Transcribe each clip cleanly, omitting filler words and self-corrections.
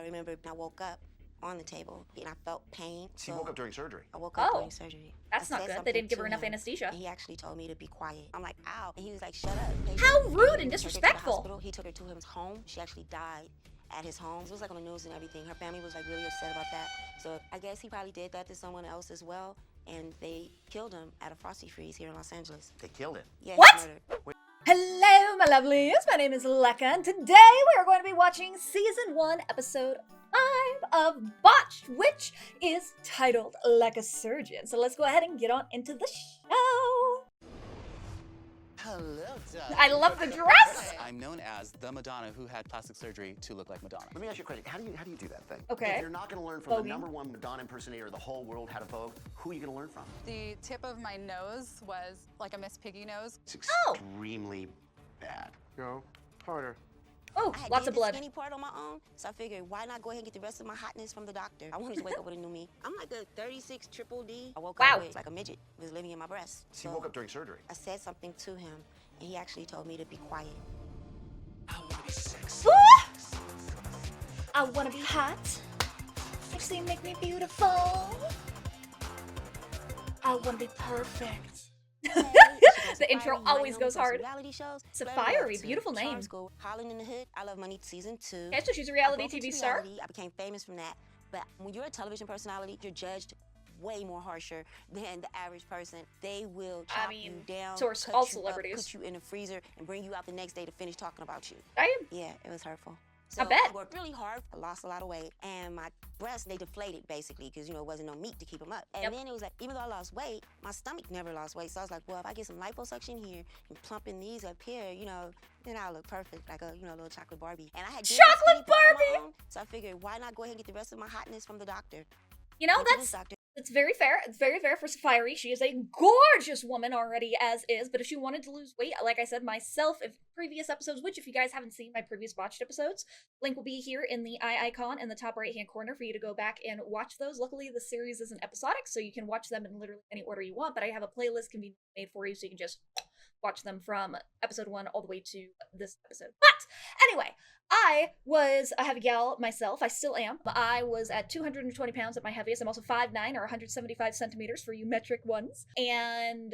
I remember I woke up on the table and I felt pain. She woke up during surgery. I woke up during surgery. That's not good. They didn't give her enough anesthesia. And he actually told me to be quiet. I'm like, ow. And he was like, shut up. How rude and He disrespectful. He took her to his home. She actually died at his home. It was like on the news and everything. Her family was like really upset about that. So I guess he probably did that to someone else as well. And they killed him at a Frosty Freeze here in Los Angeles. They killed him? Yeah, what? Hello, my lovelies. My name is Lecka, and today we are going to be watching Season 1, Episode 5 of Botched, which is titled Lecka Surgeon. So let's go ahead and get on into the show. Hello, Doug. I love the dress. I'm known as the Madonna who had plastic surgery to look like Madonna. Let me ask you a question. How do you do that thing? Okay. If you're not going to learn from Voguing. the #1 Madonna impersonator the whole world how to vogue, who are you going to learn from? The tip of my nose was like a Miss Piggy nose. It's extremely bad. Go harder. Oh, I had lots gained of the blood. skinny part on my own, so I figured why not go ahead and get the rest of my hotness from the doctor. I wanted to wake up with a new me. I'm like a 36 triple D. I woke up with like a midget was living in my breast. She woke up during surgery. I said something to him, and he actually told me to be quiet. I want to be sexy. I want to be hot. Sexy, make me beautiful. I want to be perfect. The intro always goes hard. Reality shows. Saaphyri, beautiful name. Holland in the Hood. I Love Money Season 2. Okay, so she's a reality TV star. I became famous from that. But when you're a television personality, you're judged way more harsher than the average person. They will chop you down, so are cut all you celebrities. up, put you in the freezer, and bring you out the next day to finish talking about you. Yeah, it was hurtful. So I bet. I worked really hard. I lost a lot of weight, and my breasts, they deflated basically because, you know, it wasn't no meat to keep them up. And then it was like, even though I lost weight, my stomach never lost weight. So I was like, well, if I get some liposuction here and plumping these up here, you know, then I'll look perfect, like a, you know, little chocolate Barbie. And I had chocolate Barbie. So I figured, why not go ahead and get the rest of my hotness from the doctor? You know, that's very fair. It's very fair for Saaphyri. She is a gorgeous woman already as is, but if she wanted to lose weight, like I said myself, if previous episodes, which if you guys haven't seen my previous Botched episodes, link will be here in the eye icon in the top right-hand corner for you to go back and watch those. Luckily, the series isn't episodic, so you can watch them in literally any order you want, but I have a playlist conveniently made for you, so you can just watch them from episode 1 all the way to this episode. But anyway, I was a heavy gal myself. I still am. I was at 220 pounds at my heaviest. I'm also 5'9", or 175 centimeters for you metric ones. And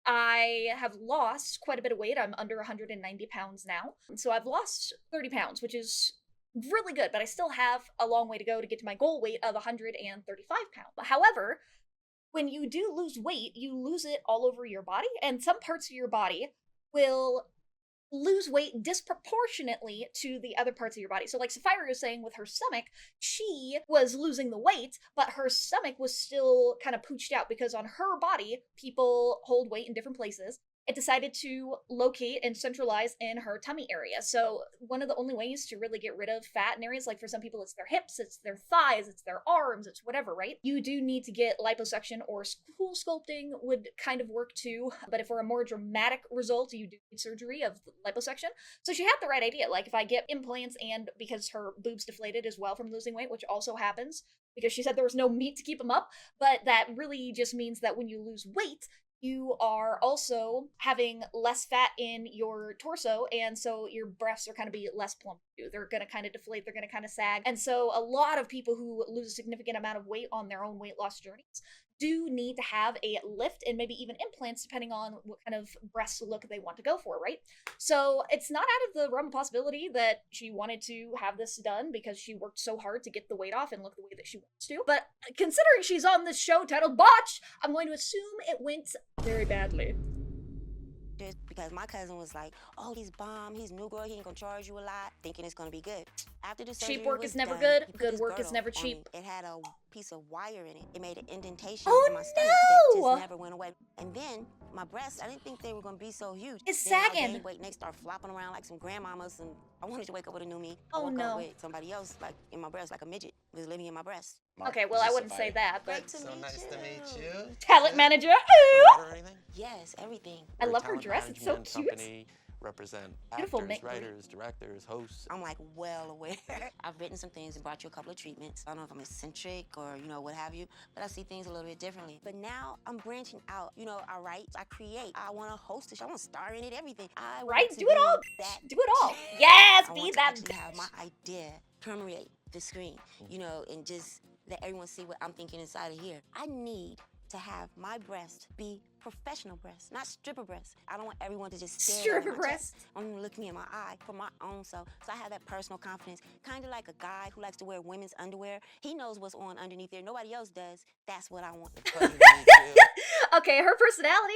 I have lost quite a bit of weight. I'm under 190 pounds now. So I've lost 30 pounds, which is really good, but I still have a long way to go to get to my goal weight of 135 pounds. However, when you do lose weight, you lose it all over your body, and some parts of your body will lose weight disproportionately to the other parts of your body. So like Saaphyri was saying with her stomach, she was losing the weight, but her stomach was still kind of pooched out because on her body, people hold weight in different places. It decided to locate and centralize in her tummy area. So one of the only ways to really get rid of fat in areas, like for some people it's their hips, it's their thighs, it's their arms, it's whatever, right? You do need to get liposuction, or stool sculpting would kind of work too. But if for a more dramatic result, you do need surgery of liposuction. So she had the right idea. Like if I get implants, and because her boobs deflated as well from losing weight, which also happens because she said there was no meat to keep them up, but that really just means that when you lose weight, you are also having less fat in your torso, and so your breasts are kind of be less plump too. They're going to kind of deflate, they're going to kind of sag. And so a lot of people who lose a significant amount of weight on their own weight loss journeys do need to have a lift and maybe even implants depending on what kind of breast look they want to go for, right? So it's not out of the realm of possibility that she wanted to have this done because she worked so hard to get the weight off and look the way that she wants to. But considering she's on this show titled Botched, I'm going to assume it went very badly. Because my cousin was like, oh, he's bomb, he's new girl, he ain't gonna charge you a lot, thinking it's gonna be good. After the surgery cheap work is never done, good, he put good this work is girdle never on cheap. me. It had a piece of wire in it. It made an indentation in my stomach that no! just never went away. And then my breasts, I didn't think they were gonna be so huge. It's then sagging. I gained weight and they start flopping around like some grandmamas, and I wanted to wake up with a new me. I Oh, woke no. up with somebody else like in my breast, like a midget was living in my breast. Okay, well, I wouldn't say that, but Great to So meet nice you. to meet you. talent manager. Or anything? Yes, everything. I We're a love her talent dress, it's so management cute. company, represent Beautiful actors, make-believe. writers, directors, hosts. I'm like well aware. I've written some things and brought you a couple of treatments. I don't know if I'm eccentric or, you know, what have you, but I see things a little bit differently. But now I'm branching out. You know, I write, I create. I want to host a show. I want to star in it, everything. I want Right? to Do it be all. that Do it all. chick. Yes, I be want to that actually have my idea permeate the screen, you know, and just let everyone see what I'm thinking inside of here. I need to have my breast be professional breasts, not stripper breasts. I don't want everyone to just stare at my breasts. I want them to look me in my eye for my own self. So I have that personal confidence, kind of like a guy who likes to wear women's underwear. He knows what's on underneath there. Nobody else does. That's what I want. Okay, her personality,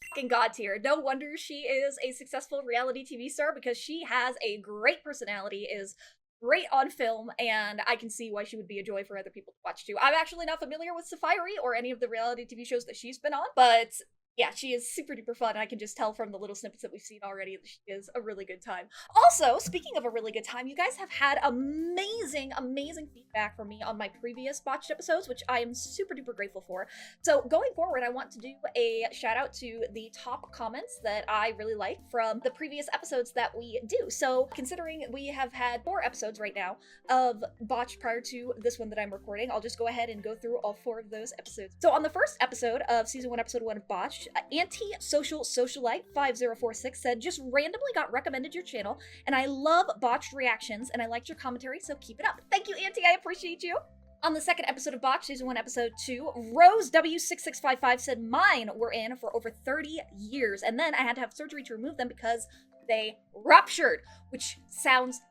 fucking god tier. No wonder she is a successful reality TV star, because she has a great personality, is great on film, and I can see why she would be a joy for other people to watch too. I'm actually not familiar with Saaphyri or any of the reality TV shows that she's been on, but yeah, she is super duper fun. I can just tell from the little snippets that we've seen already that she is a really good time. Also, speaking of a really good time, you guys have had amazing, amazing feedback from me on my previous Botched episodes, which I am super duper grateful for. So going forward, I want to do a shout out to the top comments that I really like from the previous episodes that we do. So considering we have had 4 episodes right now of Botched prior to this one that I'm recording, I'll just go ahead and go through all 4 of those episodes. So on the first episode of season 1, episode 1 of Botched, Anti-Social Socialite 5046 said, just randomly got recommended your channel, and I love Botched reactions, and I liked your commentary, so keep it up. Thank you, Auntie, I appreciate you. On the second episode of Botched, season 1, episode 2, Rose W6655 said, mine were in for over 30 years, and then I had to have surgery to remove them because they ruptured, which sounds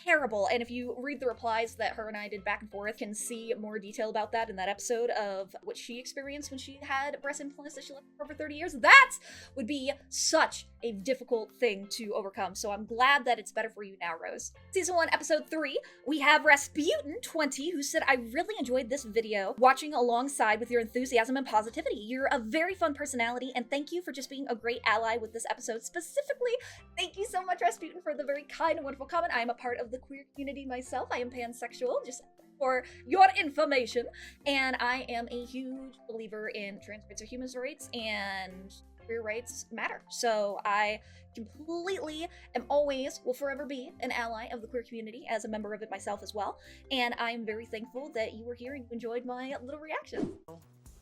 terrible. And if you read the replies that her and I did back and forth, can see more detail about that in that episode of what she experienced when she had breast implants that she left for over 30 years. That would be such a difficult thing to overcome. So I'm glad that it's better for you now, Rose. Season 1, episode 3, we have Rasputin20, who said, I really enjoyed this video, watching alongside with your enthusiasm and positivity. You're a very fun personality, and thank you for just being a great ally with this episode. Specifically, thank you so much, Rasputin, for the very kind and wonderful comment. I am a part of the queer community myself. I am pansexual, just for your information, and I am a huge believer in trans rights or human rights, and queer rights matter. So I completely am always, will forever be, an ally of the queer community as a member of it myself as well, and I'm very thankful that you were here and you enjoyed my little reaction.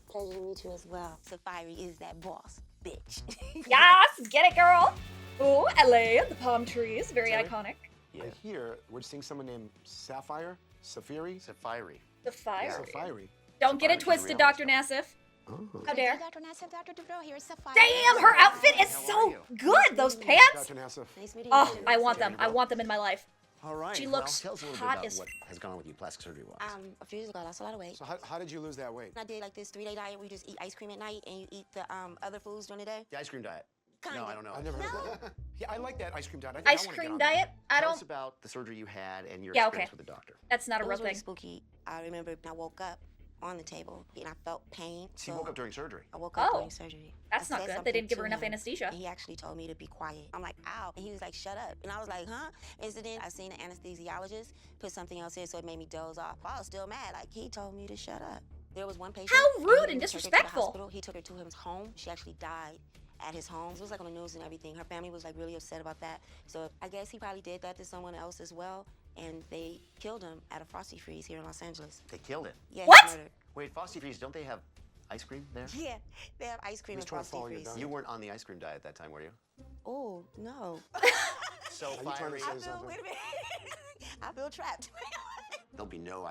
Pleasure to meet you as well. Saaphyri is that boss bitch. Yes, get it, girl. Oh, LA, the palm trees, very iconic. Yeah. Here, we're seeing someone named Saaphyri? Saaphyri. The fire. Saaphyri. Don't get it Saaphyri's twisted, real Dr. stuff. Nassif. Oh. How dare. Dr. Nassif, Dr. Dubrow, here's Saaphyri. Damn, her outfit is so good. Those pants. Dr. Nassif. Nice meeting Oh, you. I want them. I want them in my life. All right. She looks tell us a little hot bit as about what has gone on with you plastic surgery-wise. A few years ago, I lost a lot of weight. So how did you lose that weight? I did like this 3-day diet where you just eat ice cream at night and you eat the other foods during the day. The ice cream diet. Kinda. No, I don't know. I've never heard that. Yeah, I like that ice cream diet. Ice cream diet? I Tell us don't. about the surgery you had and your Yeah, experience okay. with the doctor. That's not a It real was really thing. spooky. I remember I woke up on the table and I felt pain. So you woke up during surgery. I woke up Oh, during surgery. that's I not said good. They something didn't give her to enough him, anesthesia. And he actually told me to be quiet. I'm like, ow. And he was like, shut up. And I was like, huh? And so then I seen an anesthesiologist put something else in, so it made me doze off. I was still mad. Like, he told me to shut up. There was one patient. How rude he and didn't take her to the disrespectful. hospital. He took her to his home. She actually died at his home. It was like on the news and everything. Her family was like really upset about that. So I guess he probably did that to someone else as well. And they killed him at a Frosty Freeze here in Los Angeles. They killed it. Yeah, he What? was murdered. Wait, Frosty Freeze, don't they have ice cream there? Yeah, they have ice cream He's at trying to Frosty follow your Freeze. diet. You weren't on the ice cream diet at that time, were you? Oh, no. So Are you trying to fiery. say something? Wait a minute. I feel trapped. There'll be no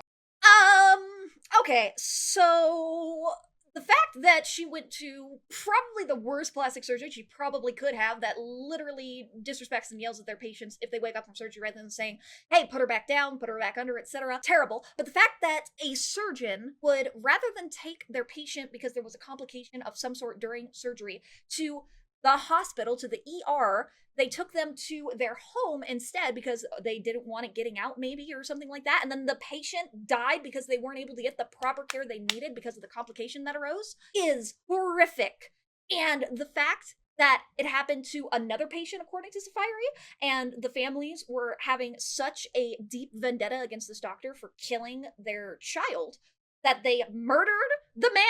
Okay, so the fact that she went to probably the worst plastic surgeon she probably could have, that literally disrespects and yells at their patients if they wake up from surgery rather than saying, hey, put her back down, put her back under, etc. Terrible. But the fact that a surgeon would, rather than take their patient because there was a complication of some sort during surgery, to the hospital, to the ER, they took them to their home instead because they didn't want it getting out maybe or something like that. And then the patient died because they weren't able to get the proper care they needed because of the complication that arose is horrific. And the fact that it happened to another patient, according to Saaphyri, and the families were having such a deep vendetta against this doctor for killing their child that they murdered the man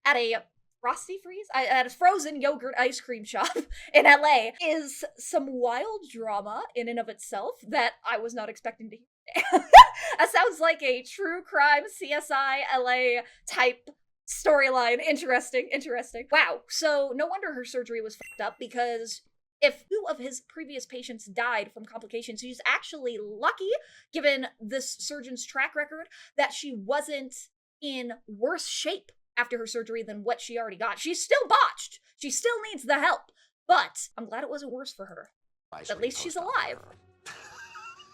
at a Frosty Freeze? At a frozen yogurt ice cream shop in LA is some wild drama in and of itself that I was not expecting to hear. That sounds like a true crime CSI LA type storyline. Interesting. Wow. So no wonder her surgery was fucked up, because If 2 of his previous patients died from complications, he's actually lucky, given this surgeon's track record, that she wasn't in worse shape after her surgery than what she already got. She's still botched. She still needs the help. But I'm glad it wasn't worse for her. At least she's alive.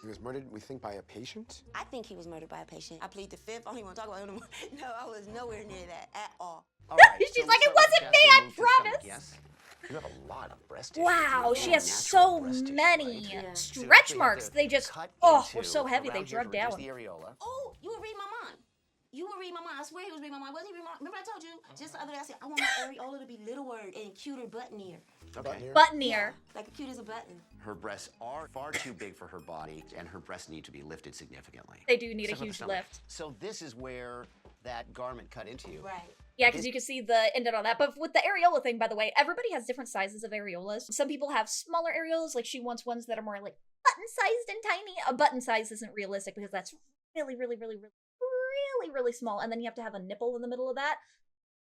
He was murdered, we think, by a patient? I think he was murdered by a patient. I plead the fifth. I don't even want to talk about it anymore. No, I was nowhere near that at all. All right, She's so like, let's it wasn't start me, with I chest and move to stomach, promise. Yes? You have a lot of breast tissue. Wow, You she have has natural so breast tissue, many right? Yeah. So you stretch actually have marks. to They just, cut were into so heavy they around here drug to reduce down. the areola. Oh, you would read my mind. You would read my mind. I swear he was reading my mind. Wasn't he reading my mind? Remember I told you just the other day, I said, I want my areola to be littler and cuter button-ear. Okay. Button ear. Like cute as a button. Her breasts are far too big for her body, and her breasts need to be lifted significantly. They do need a Except for the huge stomach. lift. So this is where that garment cut into you. Right. Yeah, because you can see the indent on that. But with the areola thing, by the way, everybody has different sizes of areolas. Some people have smaller areolas, like she wants ones that are more like button-sized and tiny. A button size isn't realistic because that's really, really, really, really, really, really small. And then you have to have a nipple in the middle of that.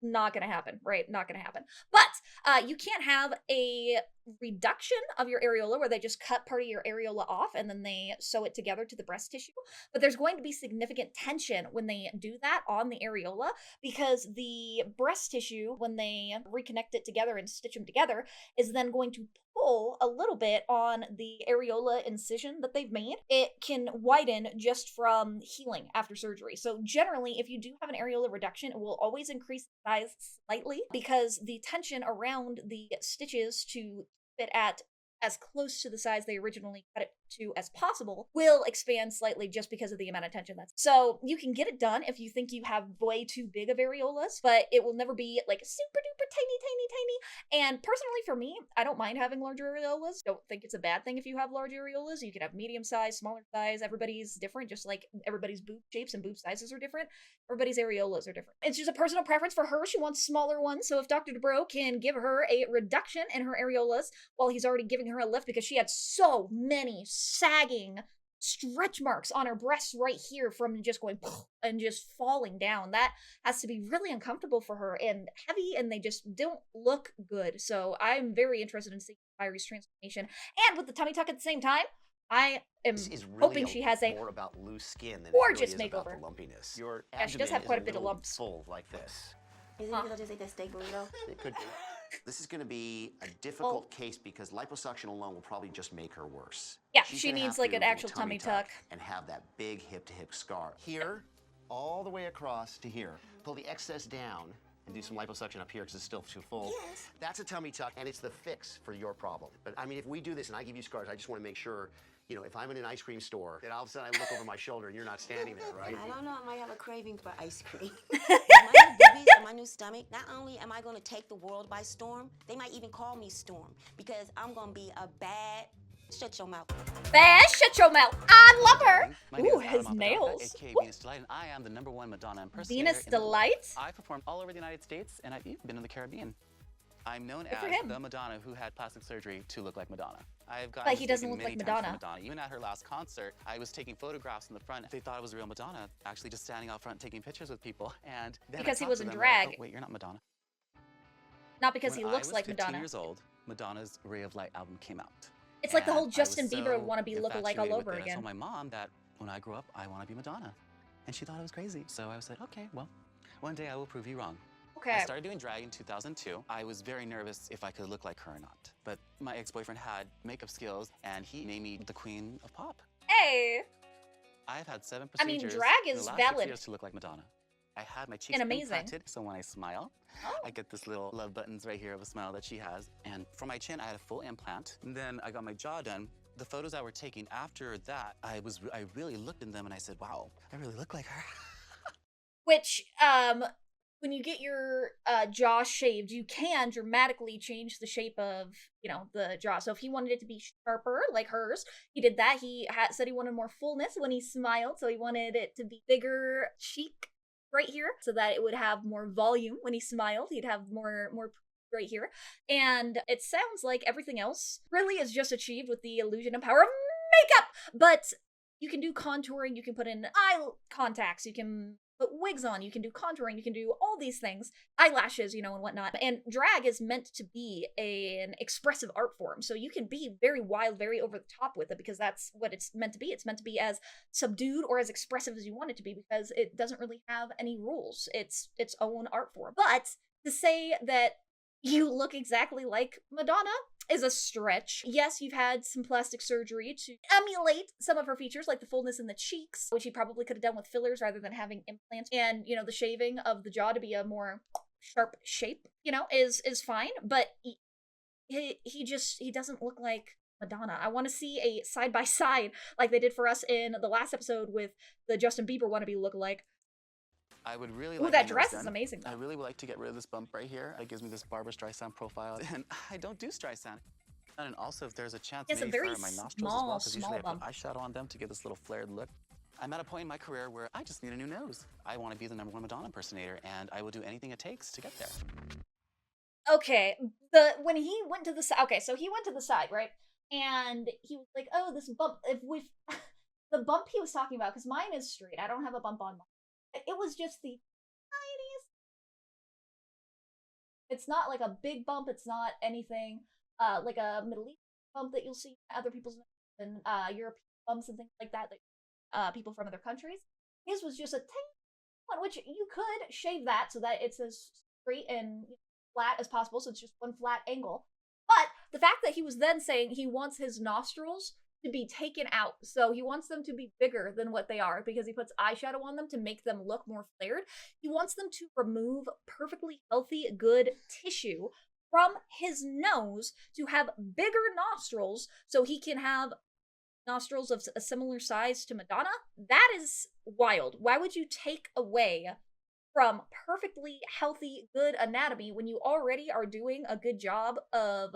Not gonna happen, right? Not gonna happen. But you can't have a reduction of your areola where they just cut part of your areola off and then they sew it together to the breast tissue. But there's going to be significant tension when they do that on the areola because the breast tissue, when they reconnect it together and stitch them together, is then going to pull a little bit on the areola incision that they've made. It can widen just from healing after surgery. So generally, if you do have an areola reduction, it will always increase the size slightly because the tension around the stitches to fit at as close to the size they originally cut it to as possible will expand slightly just because of the amount of tension that's. So you can get it done if you think you have way too big of areolas, but it will never be like super duper tiny, tiny, tiny. And personally for me, I don't mind having larger areolas. Don't think it's a bad thing if you have large areolas. You can have medium size, smaller size. Everybody's different, just like everybody's boob shapes and boob sizes are different. Everybody's areolas are different. It's just a personal preference for her. She wants smaller ones. So if Dr. Dubrow can give her a reduction in her areolas while he's already giving her a lift because she had so many sagging stretch marks on her breasts right here from just going and just falling down. That has to be really uncomfortable for her and heavy, and they just don't look good. So I'm very interested in seeing Saaphyri's transformation. And with the tummy tuck at the same time, I am This is really hoping she has a more about loose skin than gorgeous it really is about makeover. the lumpiness. Your Yeah, she does have abdomen quite is a bit of little lumps. full like this. Is it because I just ate that steak burrito? It could be. This is going to be a difficult case because liposuction alone will probably just make her worse. Yeah, She's she gonna needs have like to an do a actual tummy tuck. and have that big hip-to-hip scar. Here, all the way across to here. Pull the excess down and do some liposuction up here because it's still too full. Yes. That's a tummy tuck, and it's the fix for your problem. But I mean, if we do this and I give you scars, I just want to make sure, you know, if I'm in an ice cream store, then all of a sudden I look over my shoulder and you're not standing there, right? I don't know. I might have a craving for ice cream. With my new boobies and my new stomach, not only am I going to take the world by storm, they might even call me Storm because I'm going to be a bad. Shut your mouth. Bad, shut your mouth. I love her. My name Ooh, is his Adam nails. aka Venus D-Lite, and I am the #1 Madonna impersonator. Venus in the world. D-Lite? I performed all over the United States, and I've even been in the Caribbean. I'm known Good for as him. the Madonna who had plastic surgery to look like Madonna. I've gotten But he doesn't mistaken look like many times for Madonna. Even at her last concert, I was taking photographs in the front. They thought it was real Madonna, actually just standing out front taking pictures with people. And then I Because he talked was to in them, drag. Like, oh, wait, you're not Madonna. Not because When he looks I was like 15 Madonna. years old, Madonna's Ray of Light album came out. It's like the And whole I was Justin Bieber so wannabe lookalike all infatuated over with it. I again. told my mom that when I grow up, I want to be Madonna. And she thought I was crazy. So I said, okay, well, one day I will prove you wrong. Okay. I started doing drag in 2002. I was very nervous if I could look like her or not. But my ex-boyfriend had makeup skills, and he named me the queen of pop. Hey. I've had 7 I mean, procedures drag in is the last valid. 6 years to look like Madonna. I had my cheeks And amazing. implanted, so when I smile, Oh. I get this little love buttons right here of a smile that she has. And for my chin, I had a full implant. And then I got my jaw done. The photos I were taking after that, I really looked in them and I said, wow, I really look like her. Which, when you get your jaw shaved, you can dramatically change the shape of, you know, the jaw. So if he wanted it to be sharper, like hers, he did that. He said he wanted more fullness when he smiled, so he wanted it to be bigger cheek right here, so that it would have more volume when he smiled. He'd have more right here. And it sounds like everything else really is just achieved with the illusion and power of makeup. But You can do contouring, you can put in eye contacts, you can put wigs on, you can do contouring, you can do all these things, eyelashes, and whatnot. And drag is meant to be an expressive art form, so you can be very wild, very over the top with it, because that's what it's meant to be. It's meant to be as subdued or as expressive as you want it to be, because it doesn't really have any rules. It's its own art form. But to say that you look exactly like Madonna is a stretch. Yes, you've had some plastic surgery to emulate some of her features, like the fullness in the cheeks, which you probably could have done with fillers rather than having implants. And, the shaving of the jaw to be a more sharp shape, is fine. But he doesn't look like Madonna. I want to see a side-by-side like they did for us in the last episode with the Justin Bieber wannabe lookalike. I would really Ooh, like that my dress nose is done. amazing, though. I really would like to get rid of this bump right here. It gives me this Barbra Streisand profile, and I don't do Streisand. And also, if there's a chance, It's a maybe very for my nostrils small, as well, because usually I small put eyeshadow on them to give this little flared look. I'm at a point in my career where I just need a new nose. I want to be the #1 Madonna impersonator, and I will do anything it takes to get there. Okay, when he went to the side, so he went to the side, right? And he was like, "Oh, this bump." The bump he was talking about, because mine is straight. I don't have a bump on mine. It was just the tiniest. It's not like a big bump. It's not anything like a Middle East bump that you'll see in other people's and European bumps and things like that. People from other countries. His was just a tiny one, which you could shave that so that it's as straight and flat as possible, so it's just one flat angle. But the fact that he was then saying he wants his nostrils to be taken out, so he wants them to be bigger than what they are because he puts eyeshadow on them to make them look more flared. He wants them to remove perfectly healthy, good tissue from his nose to have bigger nostrils so he can have nostrils of a similar size to Madonna. That is wild. Why would you take away from perfectly healthy, good anatomy when you already are doing a good job of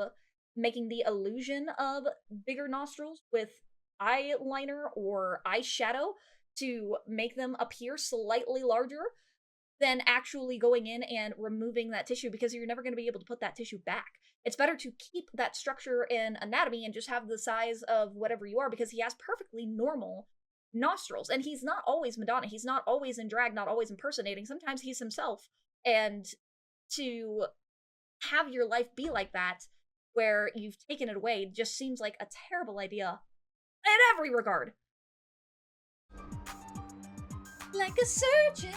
making the illusion of bigger nostrils with eyeliner or eyeshadow to make them appear slightly larger than actually going in and removing that tissue, because you're never going to be able to put that tissue back. It's better to keep that structure in anatomy and just have the size of whatever you are, because he has perfectly normal nostrils. And he's not always Madonna. He's not always in drag, not always impersonating. Sometimes he's himself. And to have your life be like that, where you've taken it away, just seems like a terrible idea in every regard. Like a surgeon,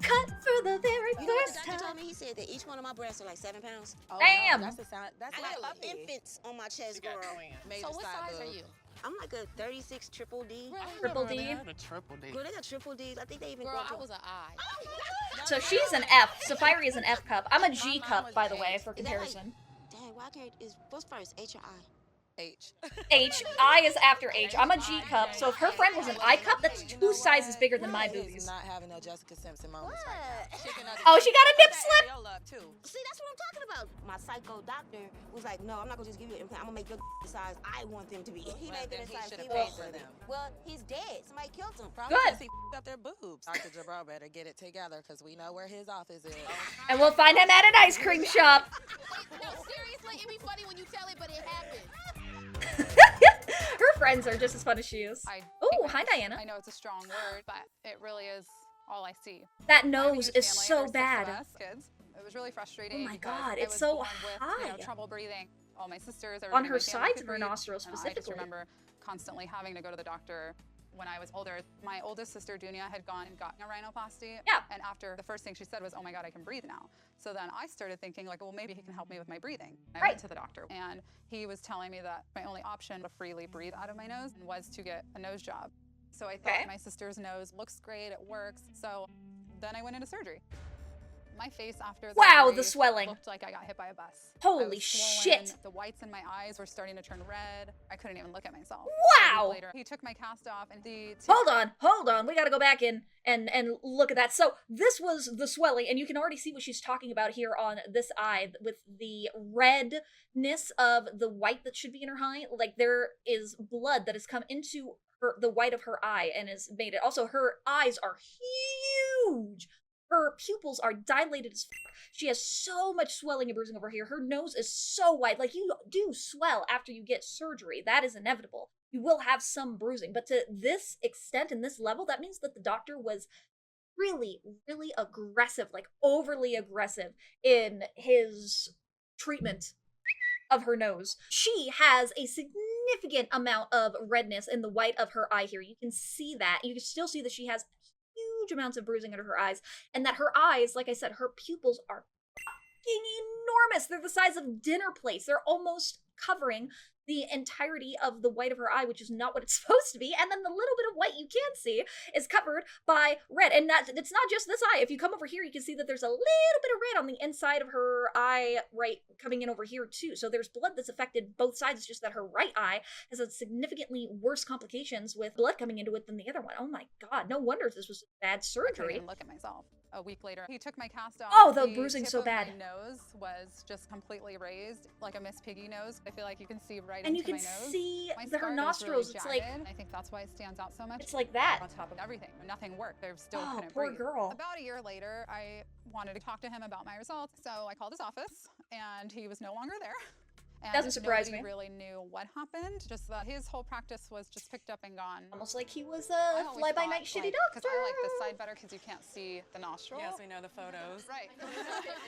cut for the very You know what the first doctor time. told me? He said that each one of my breasts are like 7 pounds. Oh, Damn. No, that's the sound. That's I like got infants on my chest, girl. Major So what side size are boob. you? I'm like a 36 triple D. Triple D. The triple D. Girl, they got triple Ds. I think they even Girl, go up I to- was an I. So she's an F. Saaphyri is an F cup. I'm a G mom cup, was by the an way, H. for Is that like- comparison. Dang, why can't what's first? H or I? H. H. I is after H. I'm a G cup. So if her friend was an I cup, that's 2 sizes bigger than my Is boobies. not having no Jessica Simpson moments right now. Oh, she got a nip slip. Too. See, that's what I'm talking about. My psycho doctor was like, no, I'm not gonna just give you an implant. I'm gonna make your the size I want them to be. He made them then the he size should've he paid wants for them. them. Well, he's dead. Somebody killed him. Probably Good. because he up their boobs. Dr. Dubrow better get it together because we know where his office is. And we'll find him at an ice cream shop. No, seriously, it'd be funny when you tell it, but it happened. Her friends are just as fun as she is. Oh, hi, Diana. I know it's a strong word, but it really is all I see. That I have a nose huge is family. so There's 6 of bad. us kids. It was really frustrating. Oh my because God, I it's was so born with, high. trouble breathing. All my sisters, On everybody in her my family sides could of her breathe, nostrils and I just specifically. remember constantly having to go to the doctor when I was older. My oldest sister, Dunya, had gone and gotten a rhinoplasty. Yeah. And after, the first thing she said was, oh my God, I can breathe now. So then I started thinking like, well, maybe he can help me with my breathing. I Right. went to the doctor and he was telling me that my only option to freely breathe out of my nose was to get a nose job. So I thought Okay. my sister's nose looks great, it works. So then I went into surgery. My face after the Wow, surgery the swelling. looked like I got hit by a bus. Holy I was swollen, shit. The whites in my eyes were starting to turn red. I couldn't even look at myself. Wow. A week later, he took my cast off and the Hold on. We gotta go back in and look at that. So this was the swelling, and you can already see what she's talking about here on this eye with the redness of the white that should be in her eye. Like there is blood that has come into the white of her eye and has made it. Also, her eyes are huge. Her pupils are dilated as fuck. She has so much swelling and bruising over here. Her nose is so wide. Like, you do swell after you get surgery. That is inevitable. you will have some bruising. But to this extent and this level, that means that the doctor was really, really aggressive, like overly aggressive in his treatment of her nose. She has a significant amount of redness in the white of her eye here. You can see that. You can still see that she has huge amounts of bruising under her eyes, and that her eyes, like I said, her pupils are fucking enormous. They're the size of dinner plates. They're almost covering the entirety of the white of her eye, which is not what it's supposed to be. And then the little bit of white you can see is covered by red. And it's not just this eye. If you come over here, you can see that there's a little bit of red on the inside of her eye, right, coming in over here too. So there's blood that's affected both sides. It's just that her right eye has had significantly worse complications with blood coming into it than the other one. Oh my God, no wonder this was a bad surgery. I couldn't even look at myself. A week later, he took my cast off. Oh, the bruising so bad. My nose was just completely raised, like a Miss Piggy nose. I feel like you can see right and into you my can nose. see My her scar is nostrils. really It's like, jagged. I think that's why it stands out so much. it's like that. On top of everything, nothing worked. They still Oh, couldn't poor breathe. girl. About a year later, I wanted to talk to him about my results, so I called his office, and he was no longer there. And Doesn't surprise nobody me. really knew what happened. Just that his whole practice was just picked up and gone. Almost like he was I a always fly-by-night thought, shitty Because doctor. I like this side better because you can't see the nostril. Yes, we know the photos. Right.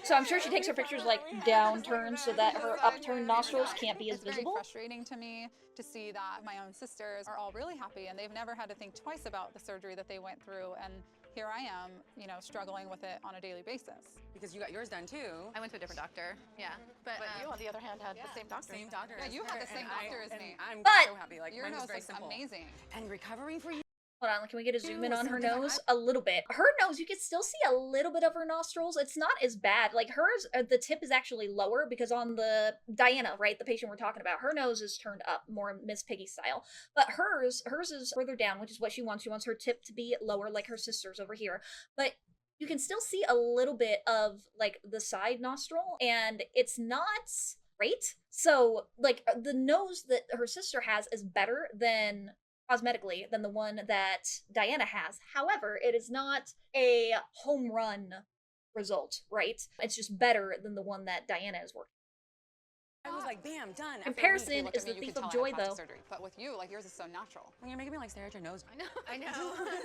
So I'm sure she takes her pictures like downturned so that her upturned nostrils can't be as It's very visible. frustrating to me to see that my own sisters are all really happy and they've never had to think twice about the surgery that they went through. And here I am, you know, struggling with it on a daily basis. Because you got yours done too. I went to a different doctor. Yeah. But you, on the other hand, had the same doctor. Same doctor. Yeah, as you had her, the same and doctor as me. I'm But- so happy. Like Your mine was nose very looks simple. amazing. And recovering for you. Hold on, can we get a zoom in Ew, on her something nose a little bit? Her nose, you can still see a little bit of her nostrils. It's not as bad. Like hers, the tip is actually lower because on the Diana, right, the patient we're talking about, her nose is turned up, more Miss Piggy style. But hers is further down, which is what she wants. She wants her tip to be lower, like her sister's over here. But you can still see a little bit of like the side nostril, and it's not great. So like the nose that her sister has is better than cosmetically than the one that Diana has. However, it is not a home run result, right? It's just better than the one that Diana is working. I was like, bam, done. After a week. Comparison Look at is me, the you thief can of tell I joy, had plastic though. surgery. But with you, like yours is so natural. Well, you're making me like stare at your nose. I know.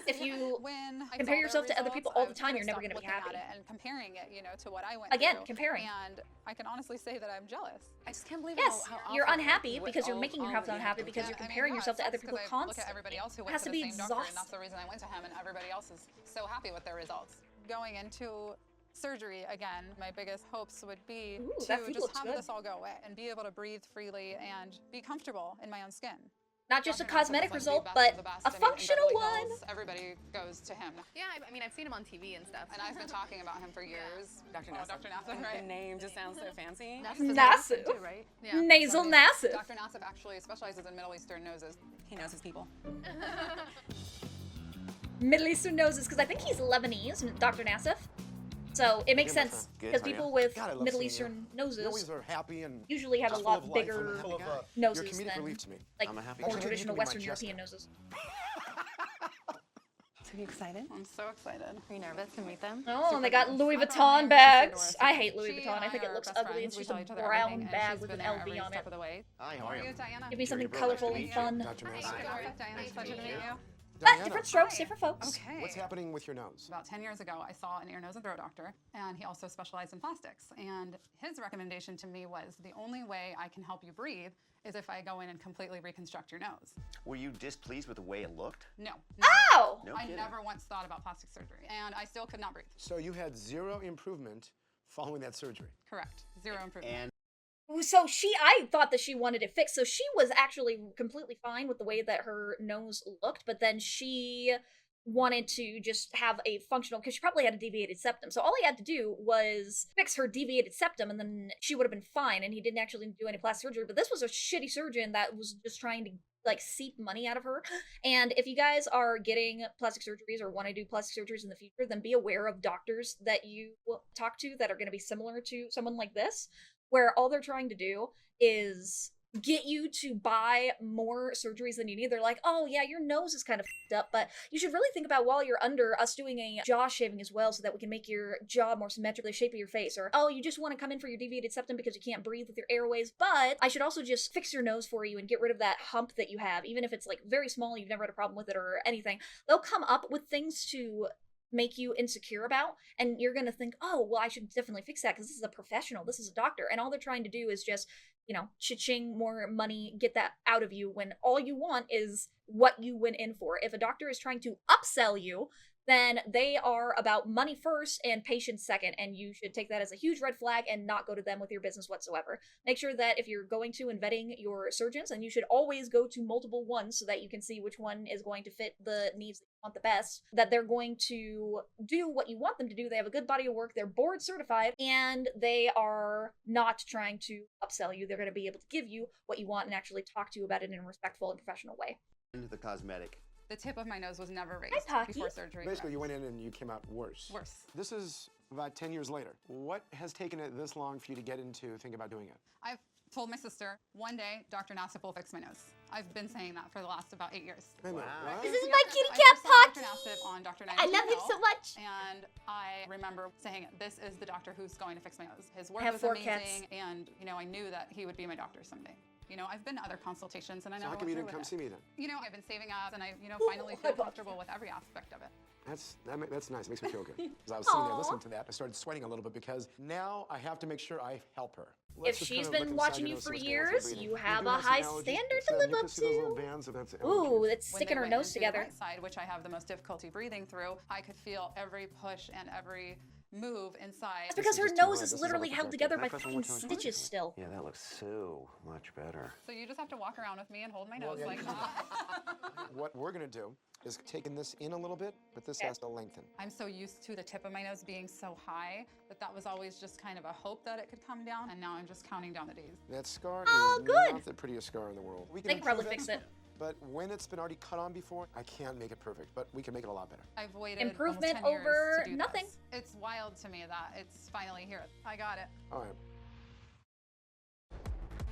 If you When I compare saw yourself their to other results, people all I the time, you're never couldn't going to be stop looking happy. at it and comparing it, you know, to what I went Again, through. comparing. And I can honestly say that I'm jealous. I just can't believe Yes, how you're awful unhappy what because you're all- making all yourself that you unhappy have to because do. you're comparing yourself to other people I look constantly. at everybody else who It went has to to the be same doctor, and that's exhausting. the reason I went to him, and everybody else is so happy with their results. Going into surgery again, my biggest hopes would be Ooh, to that food just looks have good. this all go away and be able to breathe freely and be comfortable in my own skin. Not just a Dr. Nassif is, cosmetic like, the result, best but of the best. a I mean, in functional Beverly one. Hills, everybody goes to him. Yeah, I mean, I've seen him on TV and stuff. And I've been talking about him for years. Dr. Oh, Nassif. Dr. Nassif, The right? name just sounds so fancy. Nassif. Too, right? Yeah. Nasal Nassif. Dr. Nassif actually specializes in Middle Eastern noses. He knows his people. Middle Eastern noses, because I think he's Lebanese, Dr. Nassif. So it makes Yeah, my sense friend. Good, because how are you? people with God, I love Middle seeing you. Eastern You always noses are happy and usually have a just full of lot life bigger and full of, noses you're comedic than relief to me. like I'm a happy more guy. traditional You can be my Western Jester. European noses. So you excited? I'm so excited. Are you nervous to meet them? Oh, and they got Louis I brought Vuitton my sister bags. to I our hate city. Louis She Vuitton. and I think I it are looks best ugly. friends. It's We just tell a each other brown everything, and bag she's with been an there LV every on step it. of the way. Hi, how How are are you? you, Diana? Give me something Very colorful nice and to fun. Dr. Hi, Nassif. Diana. It's a pleasure to meet you. But Diana, different strokes, Hi. different folks. Okay. what's happening with your nose? About 10 years ago, I saw an ear, nose, and throat doctor, and he also specialized in plastics. And his recommendation to me was the only way I can help you breathe is if I go in and completely reconstruct your nose. Were you displeased with the way it looked? No. Ow! No I kidding. never once thought about plastic surgery, and I still could not breathe. So you had zero improvement following that surgery. Correct. Zero improvement. And So I thought that she wanted it fixed. So she was actually completely fine with the way that her nose looked, but then she wanted to just have a functional, because she probably had a deviated septum. So all he had to do was fix her deviated septum and then she would have been fine, and he didn't actually do any plastic surgery. But this was a shitty surgeon that was just trying to like seep money out of her. And if you guys are getting plastic surgeries or want to do plastic surgeries in the future, then be aware of doctors that you talk to that are going to be similar to someone like this, where all they're trying to do is get you to buy more surgeries than you need. They're like, oh yeah, your nose is kind of f***ed up, but you should really think about while you're under us doing a jaw shaving as well so that we can make your jaw more symmetrically, shape of your face. Or, oh, you just want to come in for your deviated septum because you can't breathe with your airways, but I should also just fix your nose for you and get rid of that hump that you have, even if it's like very small, you've never had a problem with it or anything. They'll come up with things to make you insecure about, and you're gonna think, oh, well, I should definitely fix that because this is a professional, this is a doctor, and all they're trying to do is just, you know, cha-ching more money, get that out of you when all you want is what you went in for. If a doctor is trying to upsell you, then they are about money first and patience second, and you should take that as a huge red flag and not go to them with your business whatsoever. Make sure that if you're going to and vetting your surgeons, and you should always go to multiple ones so that you can see which one is going to fit the needs that you want the best, that they're going to do what you want them to do. They have a good body of work, they're board certified, and they are not trying to upsell you. They're going to be able to give you what you want and actually talk to you about it in a respectful and professional way. Into the cosmetic. The tip of my nose was never raised Pocky. before surgery. Basically, you went in and you came out worse. Worse. This is about 10 years later. What has taken it this long for you to get into think about doing it? I've told my sister, one day, Dr. Nassif will fix my nose. I've been saying that for the last about 8 years. Wait a minute, what? This is Yeah, my I kitty first cat, saw Dr. Pocky. Nassif on Dr. I love him so much. And I remember saying, this is the doctor who's going to fix my nose. His work have was 4 amazing, cats. and, you know, I knew that he would be my doctor someday. You know, I've been to other consultations, and I So never how come went you through didn't come with see it. me then? You know, I've been saving up, and I, you know, Ooh, finally hi, feel Pocky. comfortable with every aspect of it. That's nice. It makes me feel good. As I was sitting there Aw. listening to that, I started sweating a little bit because now I have to make sure I help her. If Let's just she's kind of look been inside watching your you nose, for see what's going on with years, breathing. you have do a have some high allergies. standard to So live you up can see those little to. bands, so that's Ooh, allergies. that's When sticking they her went nose into together. The right side, which I have the most difficulty breathing through, I could feel every push and every move inside. That's because is her just too nose high. is This is literally held overprotective. together Can by I press one fucking more time? stitches still. Yeah, that looks so much better. So you just have to walk around with me and hold my nose yeah, like you that. What we're going to do is taking this in a little bit, but this Okay. has to lengthen. I'm so used to the tip of my nose being so high that was always just kind of a hope that it could come down, and now I'm just counting down the days. That scar Oh, is good. not the prettiest scar in the world. We They can probably improve fix it. But when it's been already cut on before, I can't make it perfect, but we can make it a lot better. I've waited Improvement almost 10 years over to do nothing. This. It's wild to me that it's finally here. I got it. All right.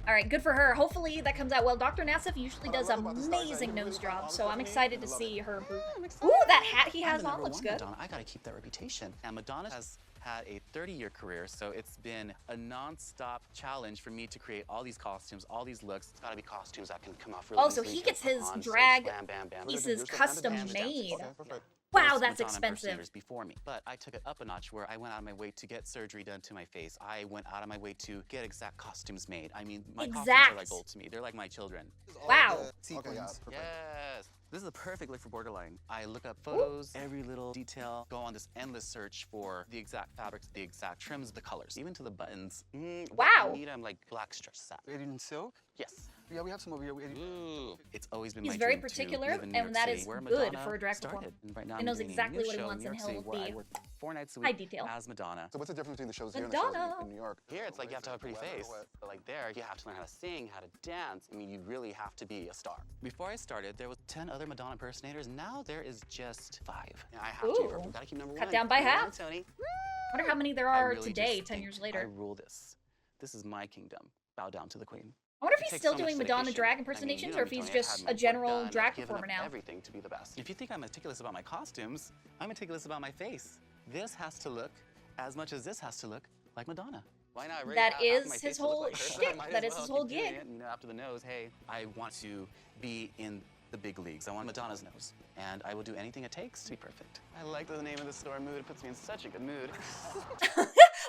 All right, good for her. Hopefully that comes out well. Dr. Nassif usually What I does love about this style is amazing I really nose find all jobs, the so stuff I'm in it. excited to I love see it. her improve. I'm Ooh, excited. that hat he I'm has the on number looks one good. Madonna. I gotta keep that reputation. And Madonna has had a 30-year career, so it's been a non-stop challenge for me to create all these costumes, all these looks. It's gotta be costumes that can come off really Oh, so easily he and gets put his on, so drag just bam, bam, bam. pieces custom made. Okay, perfect. Wow, Most that's Madonna expensive. impersonators before me. But I took it up a notch where I went out of my way to get surgery done to my face. I went out of my way to get exact costumes made. I mean, my costumes are like Exact. gold to me. They're like my children. Wow. Okay, yeah, perfect. Yes. This is the perfect look for borderline. I look up photos, every little detail, go on this endless search for the exact fabrics, the exact trims, the colors, even to the buttons. Wow. I need them like black stretch satin. In silk? Yes. Yeah, we have some over here. Ooh. It's always been He's my very dream particular, to live in New and York that City, is where good Madonna for a drag started. performer. And right now He I'm knows doing a exactly new what he show in wants, New and York City he'll where I be work 4 nights a high week detail. as Madonna. So what's the difference between the shows here and the shows Madonna. in New York? Here, it's like you have to have a pretty Wet or face. wet? But like there, you have to learn how to sing, how to dance. I mean, you really have to be a star. Before I started, there was 10 other Madonna impersonators. Now there is just 5. And I have to be Ooh. perfect. Gotta keep number Cut 1. down by Number one, half. Tony. I wonder how many there I are really today, just 10 think years I later. rule this. This is my kingdom. Bow down to the queen. I wonder if It he's takes still so much doing Madonna dedication. drag I mean, impersonations, you know or if me, he's Tony, I've just had my a work general done, drag I've given performer up now. everything to be the best. If you think I'm meticulous about my costumes, I'm meticulous about my face. This has to look, as much as this has to look, like Madonna. Why not? That is his whole shtick. That is his whole gig. You know, after the nose, hey, I want to be in the big leagues. I want Madonna's nose. And I will do anything it takes to be perfect. I like the name of the store, Mood. It puts me in such a good mood.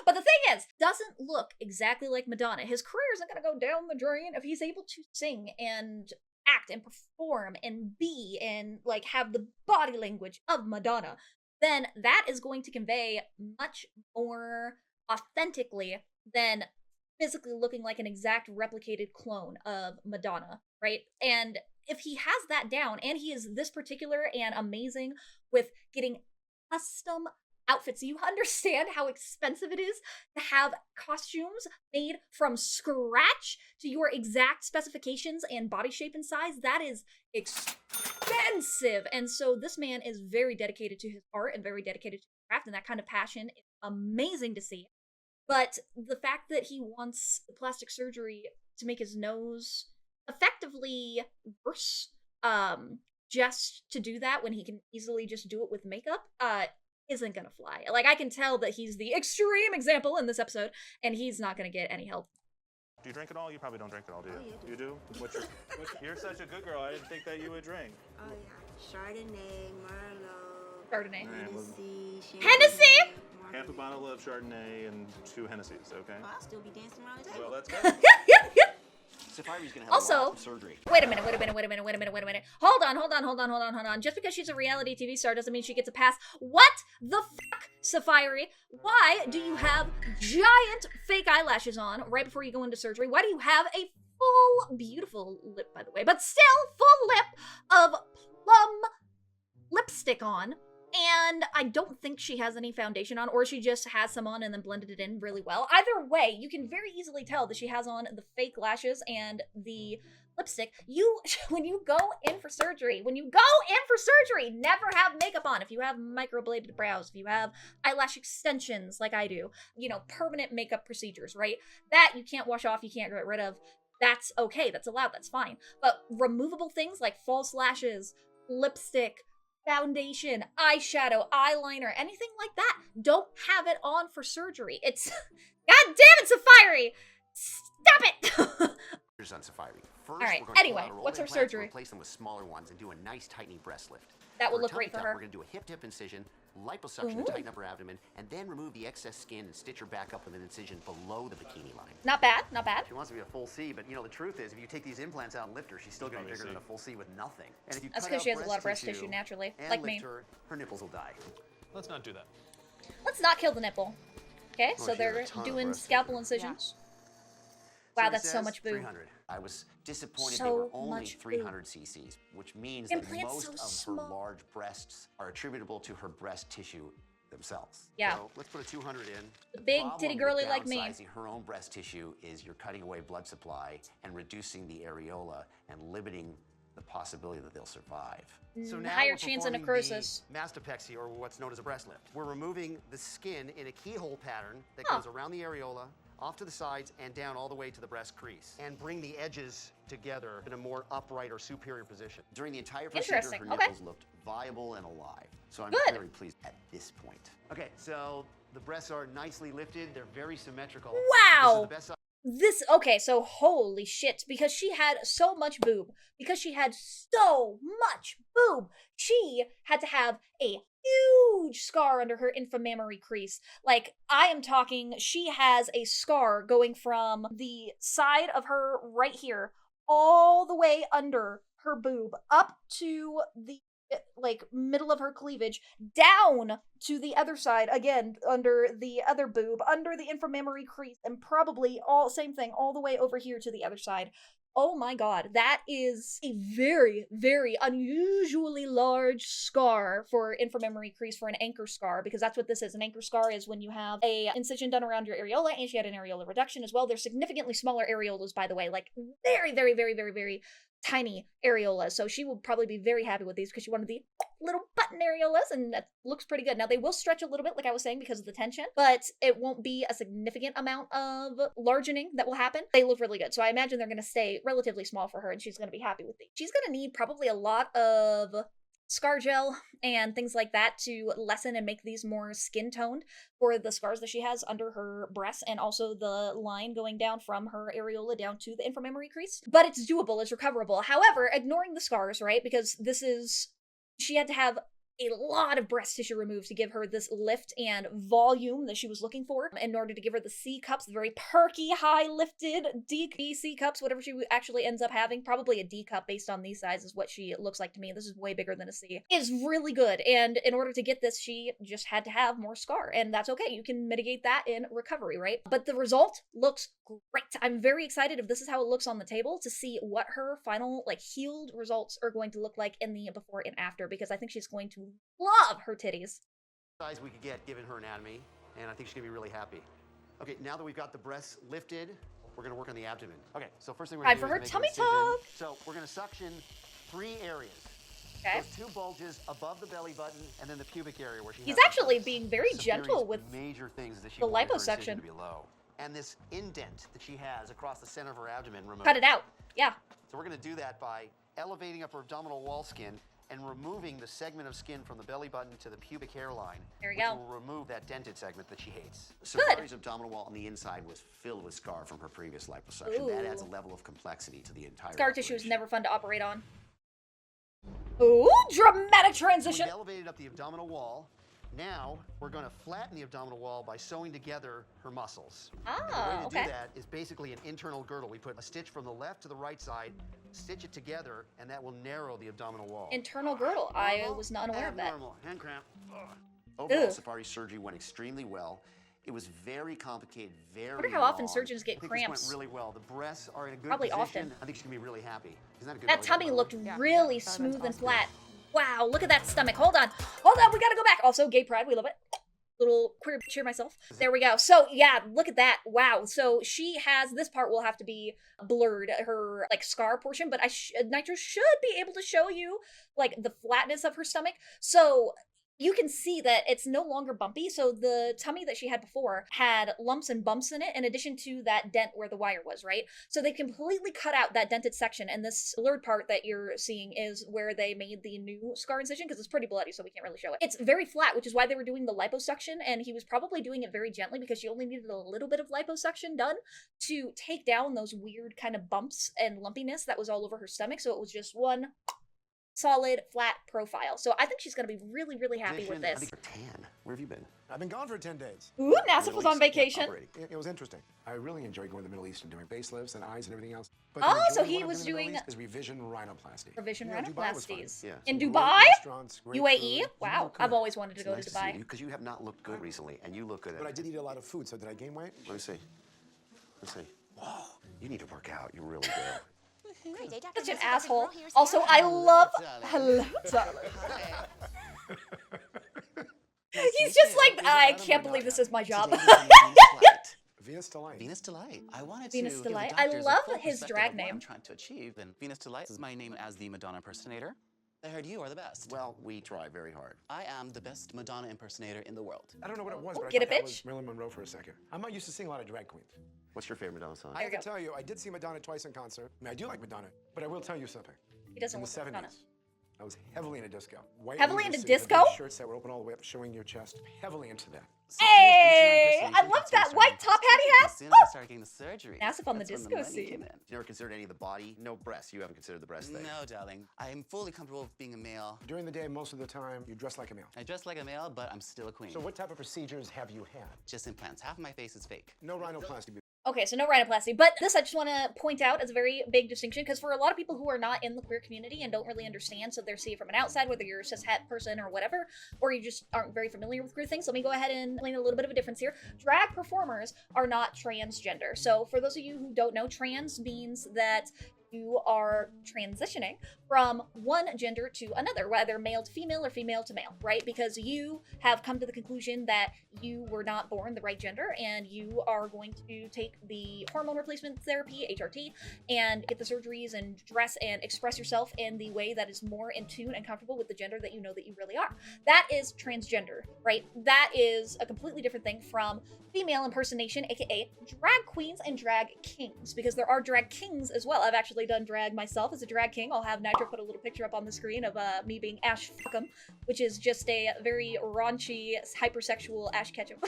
But the thing is, doesn't look exactly like Madonna. His career isn't going to go down the drain if he's able to sing and act and perform and be and like have the body language of Madonna. Then that is going to convey much more authentically than physically looking like an exact replicated clone of Madonna, right? And if he has that down and he is this particular and amazing with getting custom outfits, you understand how expensive it is to have costumes made from scratch to your exact specifications and body shape and size. That is expensive. And so this man is very dedicated to his art and very dedicated to his craft, and that kind of passion is amazing to see. But the fact that he wants the plastic surgery to make his nose effectively worse, just to do that when he can easily just do it with makeup, isn't gonna fly. Like, I can tell that he's the extreme example in this episode, and he's not gonna get any help. Do you drink it all? You probably don't drink it all, do you? Oh, yeah, You do? You're such a good girl. I didn't think that you would drink. Oh yeah, Chardonnay, Merlot, Chardonnay. Hennessy, Hennessy? Champagne, Half a bottle of Chardonnay and 2 Hennessy's, okay? Oh, I'll still be dancing around the table. Well, that's good. Saaphyri's gonna have Also, a lot of surgery. wait a minute. Hold on. Just because she's a reality TV star doesn't mean she gets a pass. What the fuck, Saaphyri? Why do you have giant fake eyelashes on right before you go into surgery? Why do you have a full, beautiful lip, by the way, but still full lip of plum lipstick on? And I don't think she has any foundation on, or she just has some on and then blended it in really well. Either way, you can very easily tell that she has on the fake lashes and the lipstick. When you go in for surgery, never have makeup on. If you have microbladed brows, if you have eyelash extensions like I do, permanent makeup procedures, right? That you can't wash off, you can't get rid of. That's okay, that's allowed, that's fine. But removable things like false lashes, lipstick, foundation, eyeshadow, eyeliner, anything like that, don't have it on for surgery. It's God damn it, Saaphyri! Stop it! Here's on Saaphyri. First, All right, we're going to anyway, pull out our what's old her implants, surgery? Replace them with smaller ones and do a nice tightening breast lift. That will For look tummy great for tuck, her. We're going to do a hip-dip incision, liposuction to tighten up her abdomen, and then remove the excess skin and stitch her back up with an incision below the bikini line. Not bad, not bad. She wants to be a full C, but the truth is, if you take these implants out and lift her, she's still going to be bigger than a full C with nothing. And if you That's cut because out she has a lot of breast tissue naturally, and like lift me. her nipples will die. Let's not do that. Let's not kill the nipple. Okay, Oh, so she has they're a ton of doing breast scalpel tissue. incisions. So Wow, it that's so says much boob. 300. I was disappointed So they were only much boob. 300 cc's, which means that Implants most so of small. her large breasts are attributable to her breast tissue themselves. Yeah. So let's put a 200 in. The big problem titty with girly like me. downsizing her own breast tissue is you're cutting away blood supply and reducing the areola and limiting the possibility that they'll survive. So now Higher we're chance of performing necrosis. the mastopexy, or what's known as a breast lift. We're removing the skin in a keyhole pattern that goes around the areola, off to the sides, and down all the way to the breast crease, and bring the edges together in a more upright or superior position. During the entire procedure, Interesting, her okay. nipples looked viable and alive. So I'm Good. very pleased at this point. Okay, so the breasts are nicely lifted. They're very symmetrical. Wow. This is the best Okay, so holy shit, because she had so much boob, she had to have a huge scar under her inframammary crease. Like, I am talking, she has a scar going from the side of her right here all the way under her boob up to the middle of her cleavage, down to the other side, again, under the other boob, under the inframammary crease, and probably same thing, all the way over here to the other side. Oh my god, that is a very, very unusually large scar for inframammary crease, for an anchor scar, because that's what this is. An anchor scar is when you have a incision done around your areola, and she had an areola reduction as well. They're significantly smaller areolas, by the way, like very, very, very, very, very tiny areolas. So she will probably be very happy with these because she wanted the little button areolas, and that looks pretty good. Now, they will stretch a little bit, like I was saying, because of the tension, but it won't be a significant amount of largening that will happen. They look really good. So I imagine they're going to stay relatively small for her, and she's going to be happy with these. She's going to need probably a lot of scar gel and things like that to lessen and make these more skin toned for the scars that she has under her breasts, and also the line going down from her areola down to the inframammary crease. But it's doable, it's recoverable. However, ignoring the scars, right? Because she had to have a lot of breast tissue removed to give her this lift and volume that she was looking for in order to give her the C cups, the very perky, high lifted D C cups, whatever she actually ends up having. Probably a D cup based on these sizes, what she looks like to me. This is way bigger than a C. Is really good. And in order to get this, she just had to have more scar, and that's okay. You can mitigate that in recovery, right? But the result looks great. I'm very excited, if this is how it looks on the table, to see what her final healed results are going to look like in the before and after, because I think she's going to love her titties. size we could get given her anatomy, and I think she's gonna be really happy. Okay, now that we've got the breasts lifted, we're gonna work on the abdomen. Okay, so first thing we're gonna do for is her make an tummy incision. tuck. So we're gonna suction 3 areas. Okay. Those 2 bulges above the belly button, and then the pubic area where she He's has actually the being very Saaphyri's gentle with major things that she the wanted her incision liposuction. to be low. and this indent that she has across the center of her abdomen removed. Cut it out. Yeah. So we're going to do that by elevating up her abdominal wall skin and removing the segment of skin from the belly button to the pubic hairline. There we which go. will remove that dented segment that she hates. Good. Saaphyri's abdominal wall on the inside was filled with scar from her previous liposuction. That adds a level of complexity to the entire Scar tissue is operation. never fun to operate on. Ooh, dramatic transition. We've elevated up the abdominal wall. Now we're going to flatten the abdominal wall by sewing together her muscles. Ah, and the way to okay. do that is basically an internal girdle. We put a stitch from the left to the right side, stitch it together, and that will narrow the abdominal wall. Internal girdle. I was not aware of that. Abnormal. Hand cramp. Overall, Ugh. Saaphyri's surgery went extremely well. It was very complicated, very I wonder how often long. surgeons get I think cramps. This went really well. The breasts are in a good Probably position. often. I think she's gonna be really happy. Isn't that a good That belly tummy button? looked Yeah, really yeah, that's smooth and awesome. flat. Wow, look at that stomach. Hold on. Hold on, we gotta go back. Also, gay pride, we love it. Little queer cheer myself. There we go. So yeah, look at that. Wow. So she has, this part will have to be blurred, her like scar portion, but Nitro should be able to show you like the flatness of her stomach. So you can see that it's no longer bumpy. So the tummy that she had before had lumps and bumps in it, in addition to that dent where the wire was, right? So they completely cut out that dented section, and this blurred part that you're seeing is where they made the new scar incision, because it's pretty bloody, so we can't really show it. It's very flat, which is why they were doing the liposuction, and he was probably doing it very gently because she only needed a little bit of liposuction done to take down those weird kind of bumps and lumpiness that was all over her stomach, so it was just one solid, flat profile. So I think she's going to be really, really happy with I this. think you're tan. Where have you been? I've been gone for 10 days. Ooh, Nassif was on Middle East, vacation. operating. It was interesting. I really enjoyed going to the Middle East and doing facelifts and eyes and everything else. But Oh, the so majority he of what was I'm doing doing in the Middle East is revision rhinoplasty. revision Yeah, Dubai was fun. rhinoplasties. Yeah. In Great Dubai? restaurants, great UAE? food. Wow, Look I've good. always wanted to go Nice to see Dubai. you, because you have not looked good recently, and you look good. But I did eat a lot of food, so did I gain weight? Let me see. Let's see. Whoa, you need to work out. You really do. Such an asshole. Also, I love. Hello, darling. He's just like, I can't believe this is my job. Venus Delight. Venus Delight. I wanted Venus to give Delight. the I doctors a love full his perspective drag of what name. I'm trying to achieve, and Venus Delight is my name as the Madonna impersonator. I heard you are the best. Well, we try very hard. I am the best Madonna impersonator in the world. I don't know what it was, Oh, but I get thought it, that bitch. was Marilyn Monroe for a second. I'm not used to seeing a lot of drag queens. What's your favorite Madonna song? I have you to go. tell you, I did see Madonna twice in concert. I mean, I do like Madonna, but I will tell you something. He doesn't In the look like 70s, Madonna. I was heavily into disco. White Heavily leather into suit with disco? big shirts that were open all the way up, showing your chest. Heavily into that. Hey, I love that white top hat he has. As soon as I started getting the surgery. Nassif on the that's when disco money scene. came in. You never considered any of the body? No breasts. You haven't considered the breast thing. No, darling. I am fully comfortable with being a male. During the day, most of the time, you dress like a male. I dress like a male, but I'm still a queen. So what type of procedures have you had? Just implants. Half of my face is fake. No rhinoplasty. Okay, so no rhinoplasty, but this I just want to point out as a very big distinction, because for a lot of people who are not in the queer community and don't really understand, so they're seeing it from an outside, whether you're a cis-het person or whatever, or you just aren't very familiar with queer things, let me go ahead and explain a little bit of a difference here. Drag performers are not transgender. So for those of you who don't know, trans means that you are transitioning from one gender to another, whether male to female or female to male, right? Because you have come to the conclusion that you were not born the right gender and you are going to take the hormone replacement therapy, HRT, and get the surgeries and dress and express yourself in the way that is more in tune and comfortable with the gender that you know that you really are. That is transgender, right? That is a completely different thing from female impersonation, aka drag queens and drag kings, because there are drag kings as well. I've actually done drag myself as a drag king. I'll have Nitro put a little picture up on the screen of me being Ash Fuckum, which is just a very raunchy, hypersexual Ash Ketchum.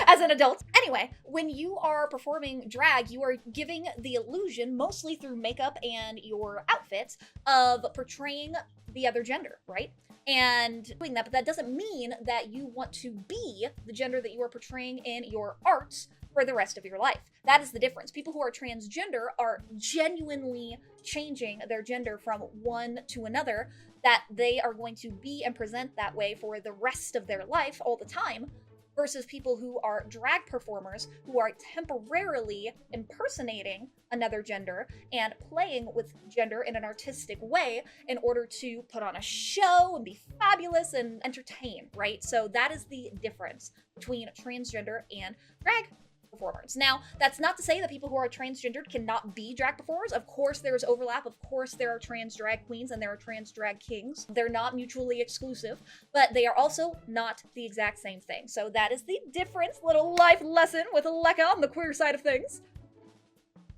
As an adult. Anyway, when you are performing drag, you are giving the illusion, mostly through makeup and your outfits, of portraying the other gender, right? And doing that, but that doesn't mean that you want to be the gender that you are portraying in your arts for the rest of your life. That is the difference. People who are transgender are genuinely changing their gender from one to another, that they are going to be and present that way for the rest of their life all the time, versus people who are drag performers who are temporarily impersonating another gender and playing with gender in an artistic way in order to put on a show and be fabulous and entertain, right? So that is the difference between transgender and drag. performers. Now, that's not to say that people who are transgendered cannot be drag performers. Of course, there's overlap. Of course, there are trans drag queens and there are trans drag kings. They're not mutually exclusive, but they are also not the exact same thing. So that is the difference. Little life lesson with Lecka on the queer side of things.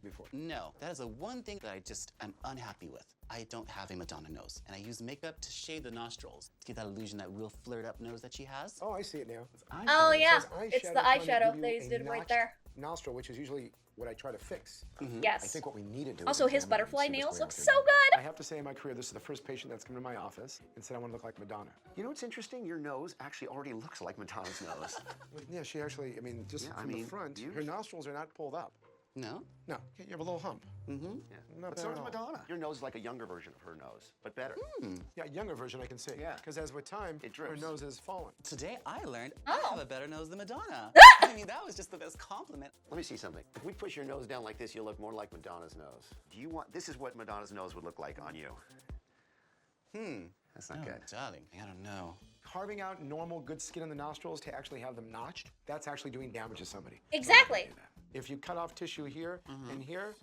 Before. No, that is the one thing that I just am unhappy with. I don't have a Madonna nose, and I use makeup to shade the nostrils to give that illusion, that real flared up nose that she has. Oh, I see it now. Oh yeah, It says it's the trying to eyeshadow give they you a did right notched there. Nostril, which is usually what I try to fix. Yes. I think what we need to do. Also, is his examine butterfly and see nails what's going look on so here. good. I have to say, in my career, this is the first patient that's come to my office and said, I want to look like Madonna. You know what's interesting? Your nose actually already looks like Madonna's nose. Yeah, she actually, I mean, just from the front, her nostrils are not pulled up. No? No, you have a little hump. Yeah. Not But bad so at does all. Madonna. Your nose is like a younger version of her nose, but better. Yeah, younger version I can see. Yeah. Because as with time, It her drips. nose has fallen. Today I learned Oh. I have a better nose than Madonna. I mean, that was just the best compliment. Let me see something. If we push your nose down like this, you'll look more like Madonna's nose. Do you want, this is what Madonna's nose would look like on you. That's not Oh, good. darling, I don't know. Carving out normal, good skin in the nostrils to actually have them notched, that's actually doing damage to somebody. Exactly. If you cut off tissue here and here,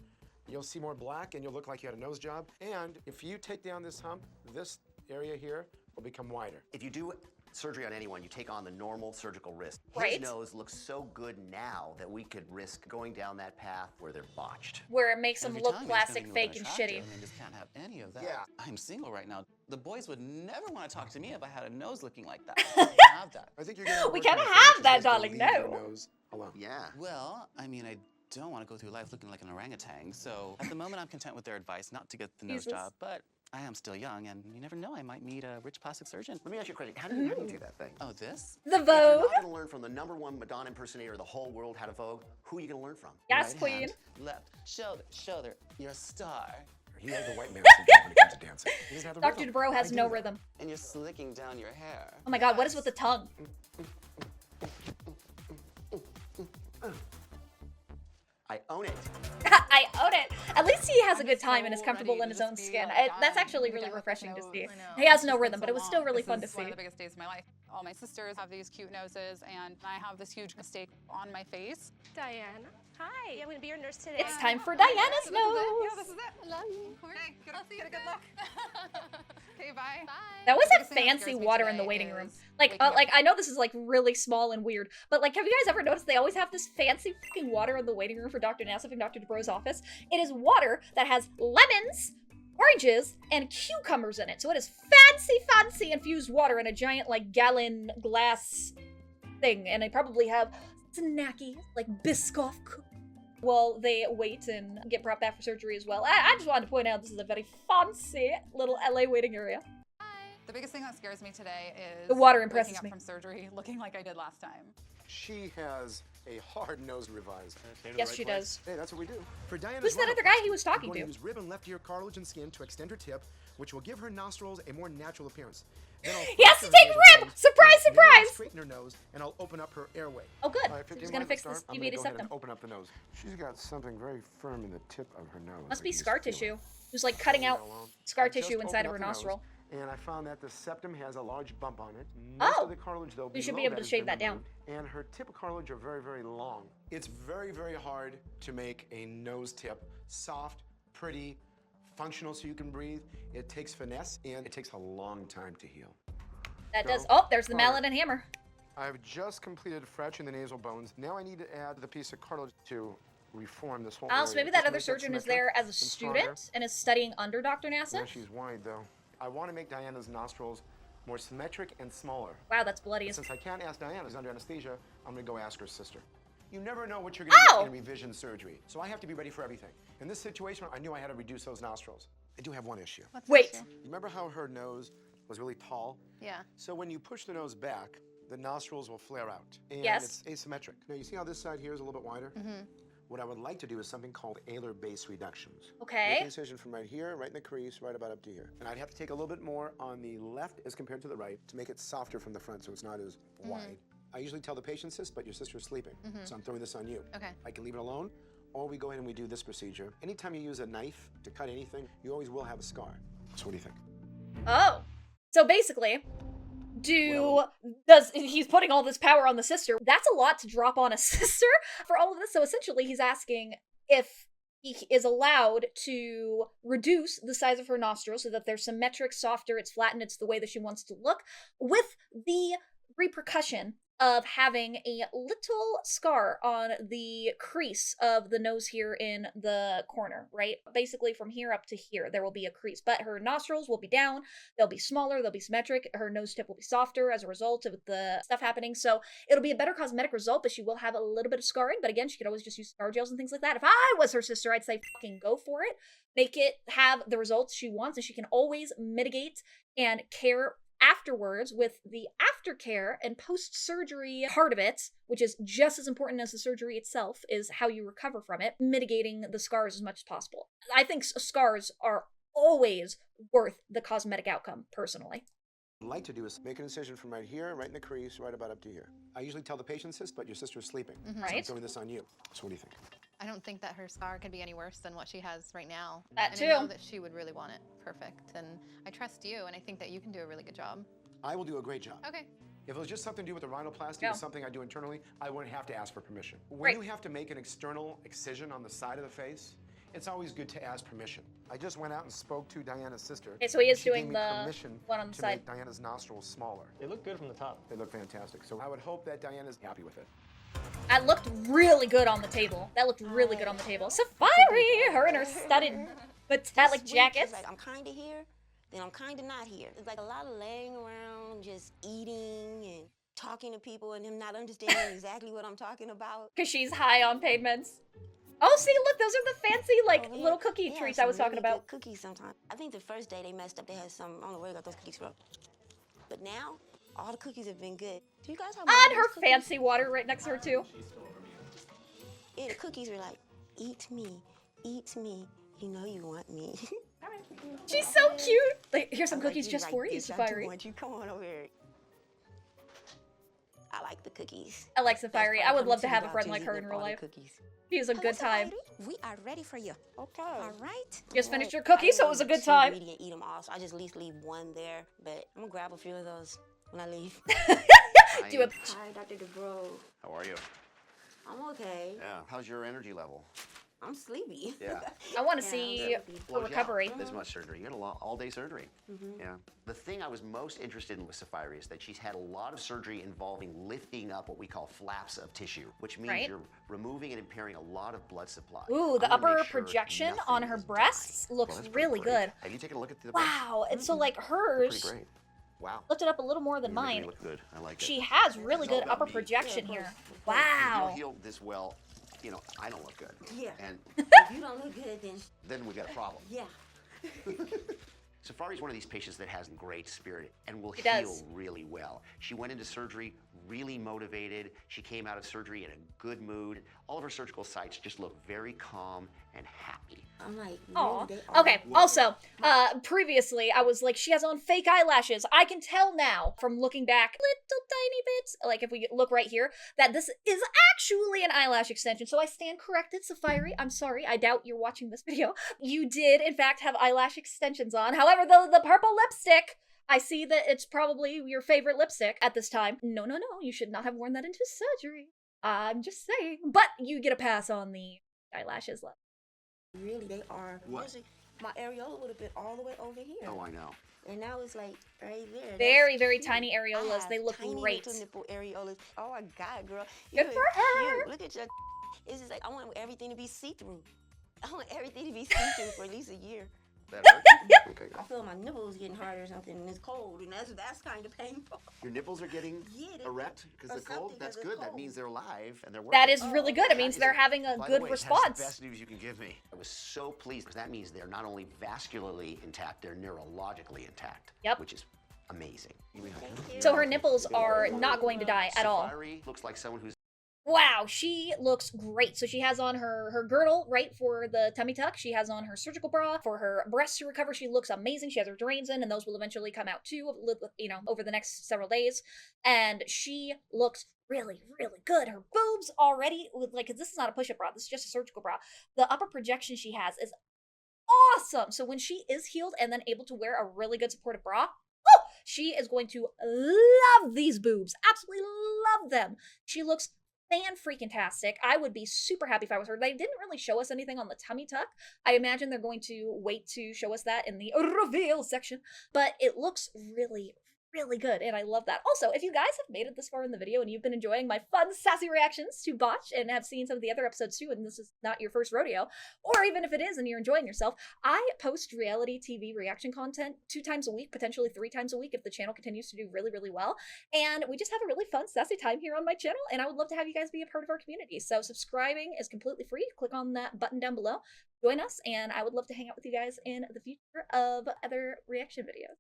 you'll see more black and you'll look like you had a nose job. And if you take down this hump, this area here will become wider. If you do surgery on anyone, you take on the normal surgical risk. Right. His nose looks so good now that we could risk going down that path where they're botched. Where it makes them Every look time plastic, you're fake, spending and with an shitty. attractive, and just can't have any of that. Yeah. I'm single right now. The boys would never want to talk to me if I had a nose looking like that. I can't have that. I think you're getting We worse can't on the have face, that, just to darling, leave your no. nose alone. Yeah. Well, I mean, I don't want to go through life looking like an orangutan, so at the moment I'm content with their advice not to get the nose Jesus. job, but I am still young, and you never know, I might meet a rich plastic surgeon. Let me ask you a question. How do you do that thing? Oh, this? The If you're Vogue. not going to learn from the #1 Madonna impersonator of the whole world how to Vogue, who are you going to learn from? Yes, Right queen. hand, left, shoulder, you're a star. He has the white man syndrome when it comes to dancing. He doesn't have the Dr. rhythm. Dubrow has I do no that. rhythm. And you're slicking down your hair. Oh my god, what is with the tongue? I own it. I own it. At least he has a good time and is comfortable in his own skin. That's actually really refreshing to see. He has no rhythm, but it was still really fun to This is one see. of the biggest days of my life. All my sisters have these cute noses, and I have this huge mistake on my face. Diana. Hi, I'm going to be your nurse today. It's time for Diana's Yeah, nose. this is it. I love you. Okay, good. I'll see you. Get a good look. Okay, bye. That was The a biggest thing that fancy scares me water in the today waiting room. is Like, waking up. I know this is like really small and weird, but like, have you guys ever noticed they always have this fancy fucking water in the waiting room for Dr. Nassif and Dr. Dubrow's office? It is water that has lemons, oranges, and cucumbers in it. So it is fancy infused water in a giant like gallon glass thing, and they probably have snacky like Biscoff while they wait and get brought back for surgery as well. I just wanted to point out this is a very fancy little LA waiting area. The biggest thing that scares me today is The water waking impresses up me. from surgery looking like I did last time. She has a hard nose revise. Yes, she does. Hey, that's what we do. For Diana's Who's that other rhinoplasty, guy he was talking we're to? going to use rib and left ear cartilage and skin to extend her tip, which will give her nostrils a more natural appearance. Then I'll He has fix to her take nasal rib! bones, Surprise, and then I'll surprise! straighten her nose, and I'll open up her airway. Oh, good. All right, So 15 he's gonna minutes fix this start. I'm gonna deviated go ahead and septum. open up the nose. She's got something very firm in the tip of her nose. Must I be can just scar feel it. tissue. Just like cutting out scar I just tissue inside of opened her up the nose, nostril. And I found that the septum has a large bump on it. Most Oh! of the cartilage, though, You should be below able to that has shave been that down. removed, and her tip cartilage are very, very long. It's very, very hard to make a nose tip soft, pretty, functional so you can breathe. It takes finesse, and it takes a long time to heal. That So, does. Oh, there's the all right. mallet and hammer. I've just completed fracturing the nasal bones. Now I need to add the piece of cartilage to reform this whole Oh, area. so maybe just that to other make surgeon is symmetric there as a and stronger. student and is studying under Dr. Yeah, Nassif? she's wide, though. I want to make Diana's nostrils more symmetric and smaller. Wow, that's bloody as Since I can't ask Diana, who's under anesthesia, I'm going to go ask her sister. You never know what you're going to Oh! get in revision surgery, so I have to be ready for everything. In this situation, I knew I had to reduce those nostrils. I do have one issue. Wait. You remember how her nose was really tall? Yeah. So when you push the nose back, the nostrils will flare out. And Yes. it's asymmetric. Now, you see how this side here is a little bit wider? Mm-hmm. What I would like to do is something called alar base reductions. Okay. Make an incision from right here, right in the crease, right about up to here. And I'd have to take a little bit more on the left as compared to the right to make it softer from the front so it's not as wide. I usually tell the patients this, but your sister's sleeping, so I'm throwing this on you. Okay. I can leave it alone, or we go in and we do this procedure. Anytime you use a knife to cut anything, you always will have a scar. So what do you think? Oh. So basically, he's putting all this power on the sister. That's a lot to drop on a sister for all of this. So essentially he's asking if he is allowed to reduce the size of her nostrils so that they're symmetric, softer, it's flattened, it's the way that she wants to look, with the repercussion of having a little scar on the crease of the nose here in the corner, right? Basically from here up to here, there will be a crease, but her nostrils will be down, they'll be smaller, they'll be symmetric, her nose tip will be softer as a result of the stuff happening, so it'll be a better cosmetic result, but she will have a little bit of scarring, but again, she could always just use scar gels and things like that. If I was her sister, I'd say fucking go for it, make it have the results she wants, and she can always mitigate and care afterwards with the aftercare and post-surgery part of it, which is just as important as the surgery itself, is how you recover from it, mitigating the scars as much as possible. I think scars are always worth the cosmetic outcome, personally. What I'd like to do is make an incision from right here, right in the crease, right about up to here. I usually tell the patients this, but your sister is sleeping. So I'm doing this on you. So what do you think? I don't think that her scar could be any worse than what she has right now. That and too. I know that she would really want it perfect. And I trust you, and I think that you can do a really good job. I will do a great job. Okay. If it was just something to do with the rhinoplasty or something I do internally, I wouldn't have to ask for permission. When you have to make an external excision on the side of the face, it's always good to ask permission. I just went out and spoke to Diana's sister. Okay, so he is She doing gave me the permission one on the to side. make Diana's nostrils smaller. They look good from the top. They look fantastic. So I would hope that Diana's happy with it. That looked really good on the table. That looked really good on the table. Saaphyri, her in her studded metallic jackets. Like I'm kind of here, then I'm kind of not here. It's like a lot of laying around, just eating and talking to people and him not understanding exactly what I'm talking about. Because she's high on paid meds. Oh, see, look, those are the fancy, like, little cookie treats I was talking about. Cookies sometimes. I think the first day they messed up, they had some, I don't know where they got those cookies from. But now, all the cookies have been good. Do you guys have And her fancy water right next to her, too. Yeah, the cookies were like, eat me, you know you want me. She's so cute. Like, here's some cookies just for you, Saaphyri. You come on over here. I like the cookies. I like Saaphyri. I would love to have a friend like her in real life. She's a good time. We are ready for you. Okay. All right. Just finished your cookies, so it was a good time. Eat them all, so I just at least leave one there. But I'm gonna grab a few of those when I leave. Do it. Hi, Dr. Dubrow. How are you? I'm okay. Yeah. How's your energy level? I'm sleepy. Yeah. I want to see her recovery. This much surgery. You had a all-day surgery. Yeah. The thing I was most interested in with Saaphyri is that she's had a lot of surgery involving lifting up what we call flaps of tissue, which means you're removing and impairing a lot of blood supply. Ooh, the upper projection on her breasts looks really good. Have you taken a look at the Wow, and so like hers pretty great. Wow. lifted up a little more than You really mine. look good. I like it. She has really It's all good about upper me. projection here. If Wow. you heal this well, you know, I don't look good. Yeah. And If you don't look good, then we got a problem. yeah. Saaphyri's one of these patients that has great spirit and will She heal does. really well. She went into surgery really motivated. She came out of surgery in a good mood. All of her surgical sites just look very calm and happy. I'm like, Aw. really, they are Okay, also, previously I was like, she has on fake eyelashes. I can tell now from looking back little tiny bits, like if we look right here, that this is actually an eyelash extension. So I stand corrected, Saaphyri. I'm sorry, I doubt you're watching this video. You did, in fact, have eyelash extensions on. However, the purple lipstick, I see that it's probably your favorite lipstick at this time. No, you should not have worn that into surgery. I'm just saying. But you get a pass on the eyelashes left. Really, they are. What? Usually, my areola would have been all the way over here. Oh, I know. And now it's like right there. Very, That's very cute. tiny I areolas. have They look tiny great. little nipple areolas. Oh my God, girl. Good You for are her. cute. Look at your. It's just like I want everything to be see-through. I want everything to be see-through for at least a year. That hurt? Okay, I feel my nipples getting hard or something, and it's cold, and that's kind of painful. Your nipples are getting they're- erect because or they're cold? something, That's 'cause good. it's That cold. means they're alive and they're working. That is really good. It means they're having a By the good way, That's response. the best news you can give me. I was so pleased because that means they're not only vascularly intact, they're neurologically intact. Yep. Which is amazing. So her nipples are not going to die at all. Saaphyri looks like someone who's Wow, she looks great. So she has on her girdle, right, for the tummy tuck. She has on her surgical bra for her breasts to recover. She looks amazing. She has her drains in, and those will eventually come out too, you know, over the next several days. And she looks really, really good. Her boobs already, like, this is not a push-up bra. This is just a surgical bra. The upper projection she has is awesome. So when she is healed and then able to wear a really good supportive bra, oh, She is going to love these boobs. Absolutely love them. She looks fan-freaking-tastic. I would be super happy if I was her. They didn't really show us anything on the tummy tuck. I imagine they're going to wait to show us that in the reveal section. But it looks really, really good, and I love that. Also, if you guys have made it this far in the video and you've been enjoying my fun, sassy reactions to Botched and have seen some of the other episodes too, and this is not your first rodeo, or even if it is and you're enjoying yourself, I post reality TV reaction content 2 times a week, potentially 3 times a week if the channel continues to do really, really well. And we just have a really fun, sassy time here on my channel, and I would love to have you guys be a part of our community. So subscribing is completely free. Click on that button down below. Join us, and I would love to hang out with you guys in the future of other reaction videos.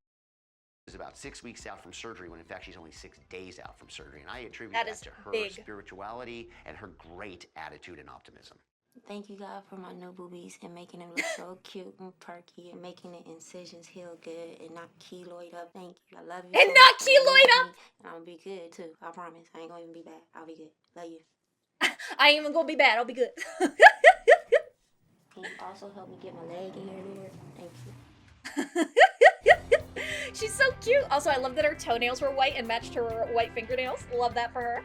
Is about 6 weeks out from surgery when in fact she's only 6 days out from surgery, and I attribute That that is to her big. spirituality and her great attitude and optimism. Thank you, God, for my new boobies and making them look so cute and perky and making the incisions heal good and not keloid up. Thank you. I love you. And so not much. keloid up! And I'm gonna be good too. I promise. I ain't gonna even be bad. I'll be good. Love you. I ain't even gonna be bad. I'll be good. Can you also help me get my leg in here, Lord? Thank you. She's so cute. Also, I love that her toenails were white and matched her white fingernails. Love that for her.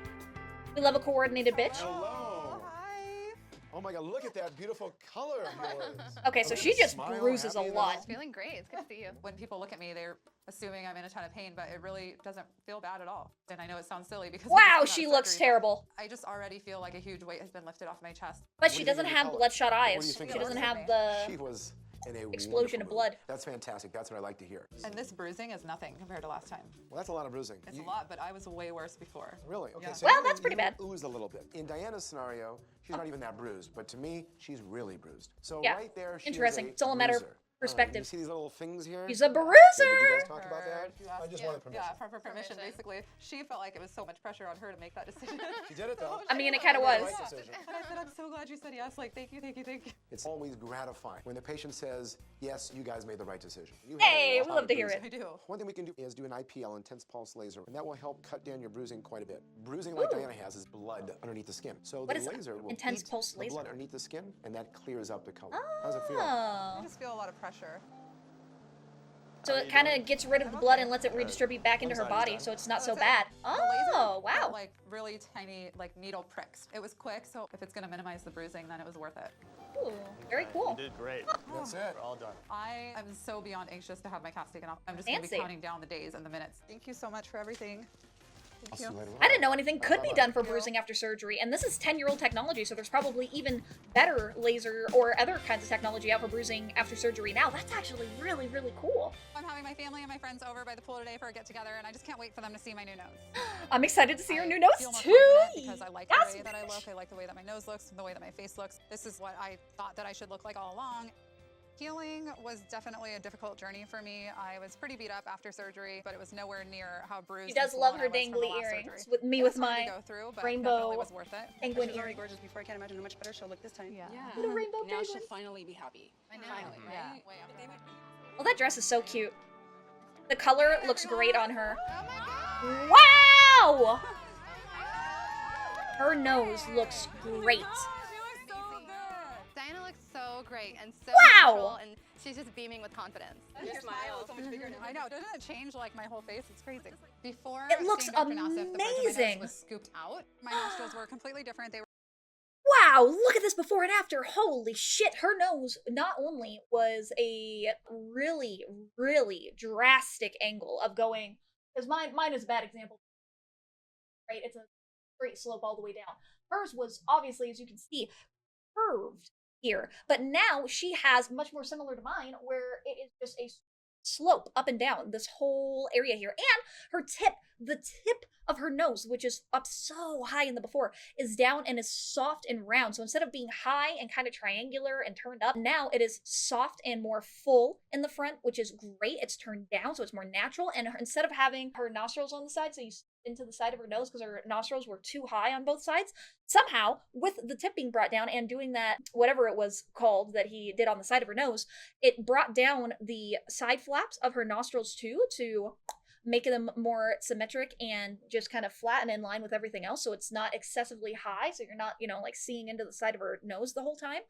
We love a coordinated bitch. Hello. Hi. Oh my God, look at that beautiful color of yours. Okay, so she just bruises a lot. It's feeling great. It's good to see you. When people look at me, they're assuming I'm in a ton of pain, but it really doesn't feel bad at all. And I know it sounds silly because Wow, she looks terrible. I just already feel like a huge weight has been lifted off my chest. But she doesn't have bloodshot eyes. She doesn't have the She was in a explosion of wonderful blood. mood. That's fantastic. That's what I like to hear. And this bruising is nothing compared to last time. Well, that's a lot of bruising. It's a lot, but I was way worse before. Really? Okay. Yeah. So Well, you that's pretty bad. Oozed a little bit. In Diana's scenario, she's not even that bruised, but to me, she's really bruised. So Yeah. right there, she's Interesting. a It's all a matter of bruiser. perspective. You see these little things here? She's a Did you bruiser! guys talk about that? I just wanted permission. Yeah, for permission, basically. She felt like it was so much pressure on her to make that decision. She did it though. I mean, it kind of was. Right decision. And I said, I'm so glad you said yes. Like, thank you, thank you, thank you. It's always gratifying when the patient says, yes, you guys made the right decision. You had a Hey, lot we love of to hear bruising. it. I do. One thing we can do is do an IPL, intense pulse laser, and that will help cut down your bruising quite a bit. Bruising like Diana has is blood underneath the skin. So What the is laser will intense eat pulse the laser? blood underneath the skin, and that clears up the color. How does it feel? I Oh. just feel a lot of pressure. So it kind of gets rid of the blood and lets it redistribute back into her body, so it's not so bad. The laser Oh, had, wow. like really tiny, like needle pricks. It was quick, so if it's gonna minimize the bruising, then it was worth it. Ooh, very cool. You did great. That's it. We're all done. I am so beyond anxious to have my cast taken off. I'm just gonna be Fancy. counting down the days and the minutes. Thank you so much for everything. I'll see you later. I didn't know anything could be done for bruising after surgery, and this is 10-year-old technology, so there's probably even better laser or other kinds of technology out for bruising after surgery now. That's actually really, really cool. I'm having my family and my friends over by the pool today for a get-together, and I just can't wait for them to see my new nose. I'm excited to see her I new nose feel more too. confident because I like the Yes, way that I bitch. look. I like the way that my nose looks, the way that my face looks. This is what I thought that I should look like all along. Healing was definitely a difficult journey for me. I was pretty beat up after surgery, but it was nowhere near how bruised. She does and love swollen her I was from the dangly last earrings surgery. with me It with was hard my to go through, but rainbow definitely was worth it. penguin She was already earrings. gorgeous before. I can't imagine how much better she'll look this time. Yeah. The rainbow Now penguin. she'll finally be happy. I know. Finally, Yeah. right? Well, that dress is so cute. The color looks great on her. Oh my God. Wow! Her nose looks great. Diana looks so great and so Wow. natural, and she's just beaming with confidence. Your smile. So much bigger now. I know. Doesn't it change like my whole face? It's crazy. Before It looks seeing Dr. Nassif, the bridge of my nose amazing. was scooped out. My nostrils were completely different. They were Wow, look at this before and after. Holy shit, her nose not only was a really, really drastic angle of going, because mine is a bad example, right? It's a straight slope all the way down. Hers was obviously, as you can see, curved here, but now she has much more similar to mine, where it is just a slope up and down this whole area here. And her tip, the tip of her nose, which is up so high in the before, is down and is soft and round. So instead of being high and kind of triangular and turned up, now it is soft and more full in the front, which is great. It's turned down, so it's more natural. And instead of having her nostrils on the side, so you into the side of her nose because her nostrils were too high on both sides, somehow with the tip being brought down and doing that, whatever it was called that he did on the side of her nose, it brought down the side flaps of her nostrils too, to make them more symmetric and just kind of flat and in line with everything else, so it's not excessively high, so you're not, like seeing into the side of her nose the whole time.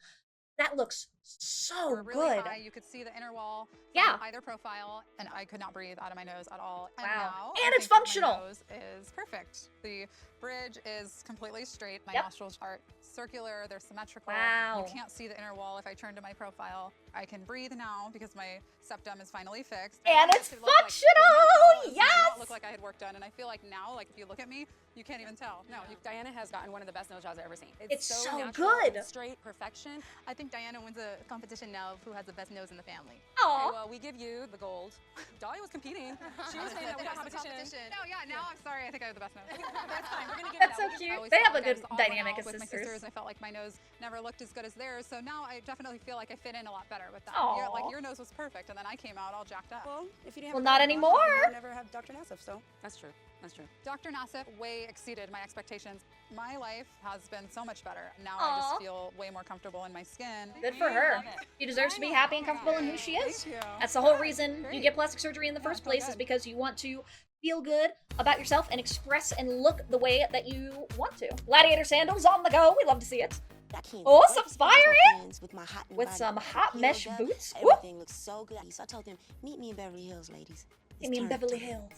That looks so We're really good. high. You could see the inner wall from Yeah. either profile, and I could not breathe out of my nose at all. And Wow. now And I it's think that functional. My nose is perfect. The bridge is completely straight. My Yep. nostrils are circular. They're symmetrical. Wow. You can't see the inner wall if I turn to my profile. I can breathe now because my septum is finally fixed. And I it's used to look like- functional! my nose did Yes! not look like I had work done, and I feel like now, like if you look at me, you can't even tell. No, Diana has gotten one of the best nose jobs I've ever seen. It's so natural, good. and straight, perfection. I think Diana wins a competition now of who has the best nose in the family. Aw. Okay, well, we give you the gold. Dahlia was competing. She was saying that we got competition. No, yeah, now I'm sorry. I think I have the best nose. That's fine. We're gonna give That's it so that. cute. I always They felt have a like I good was the odd one dynamic out as with my sisters. sisters. I felt like my nose never looked as good as theirs. So now I definitely feel like I fit in a lot better with them. Aw. Like your nose was perfect, and then I came out all jacked up. Well, if you didn't have Well, a not doctor, anymore. you would never have Dr. Nassif, so that's true. That's true. Dr. Nassif way exceeded my expectations. My life has been so much better. Now I Aw. just feel way more comfortable in my skin. Good for her. She deserves to be happy and comfortable in who she is. Thank you. That's the whole reason you Great. get plastic surgery in the Yeah, first feel place, is good. because you want to feel good about yourself and express and look the way that you want to. Gladiator sandals on the go. We love to see it. I can't Oh, wait some to see fiery? my friends with my hot new With body. some hot Heeled mesh up, boots. Whoop. Everything looks so good. So I told them, meet me in Beverly Hills, ladies. It's Meet me in turn Beverly time. Hills.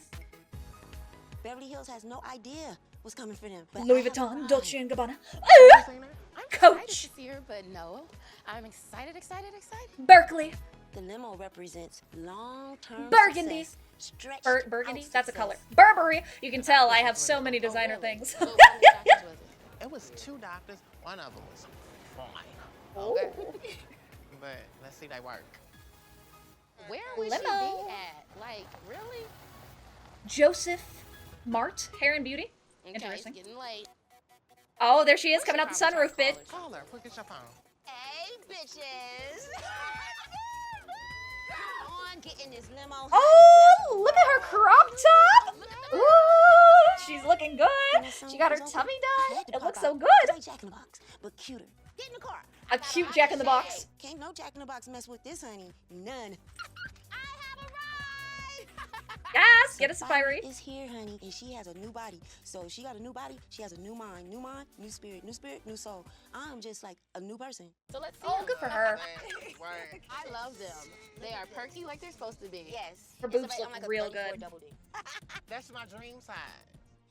Beverly Hills has no idea what's coming for them. But Louis I have Vuitton, arrived. Dolce & Gabbana. I'm Coach. excited to see her, but no, I'm excited. Berkeley. The limo represents long-term Burgundy. success, stretched Burgundy? out That's a success. color. Burberry. You can tell I have so many designer things. So what kind of doctors was it? It was 2 doctors. One of them was fine. Oh. Okay. But let's see they work. Where would she be Limo. at? Like, really? Joseph Mart, Hair and Beauty. Okay, Interesting. it's getting late. Oh, there she is, coming out the Probably sunroof, try to bitch. Call her. Quick, get your phone. Hey, bitches. On getting this limo. Oh, look at her crop top. Ooh, she's looking good. She got her tummy done. It looks so good. It's like Jack in the Box, but cuter. Get in the car. A cute Jack in the Box. Can't no Jack in the Box mess with this, honey. None. Yes, get a Saaphyri. Is here, honey, and she has a new body. So she got a new body. She has a new mind, new spirit, new soul. I'm just like a new person. So let's see. Oh, them. good for her. Word. I love them. They are perky like they're supposed to be. Yes. Her It's boobs I'm look a real 34 good. double D. That's my dream side.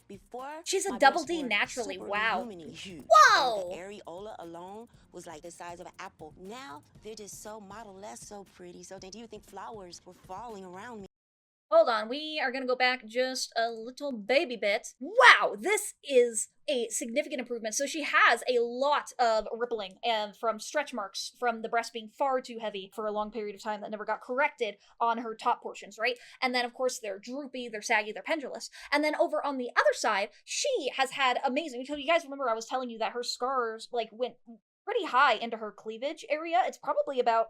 Before She's a my double breasts D were naturally. super Wow. illuminated, huge. Whoa. And the areola alone was like the size of an apple. Now they're just so model-less, so pretty, so dainty. You would think flowers were falling around me. Hold on, we are gonna go back just a little baby bit. Wow, this is a significant improvement. So she has a lot of rippling and from stretch marks from the breast being far too heavy for a long period of time that never got corrected on her top portions, right? And then of course they're droopy, they're saggy, they're pendulous. And then over on the other side, she has had amazing, so you guys remember I was telling you that her scars like went pretty high into her cleavage area. It's probably about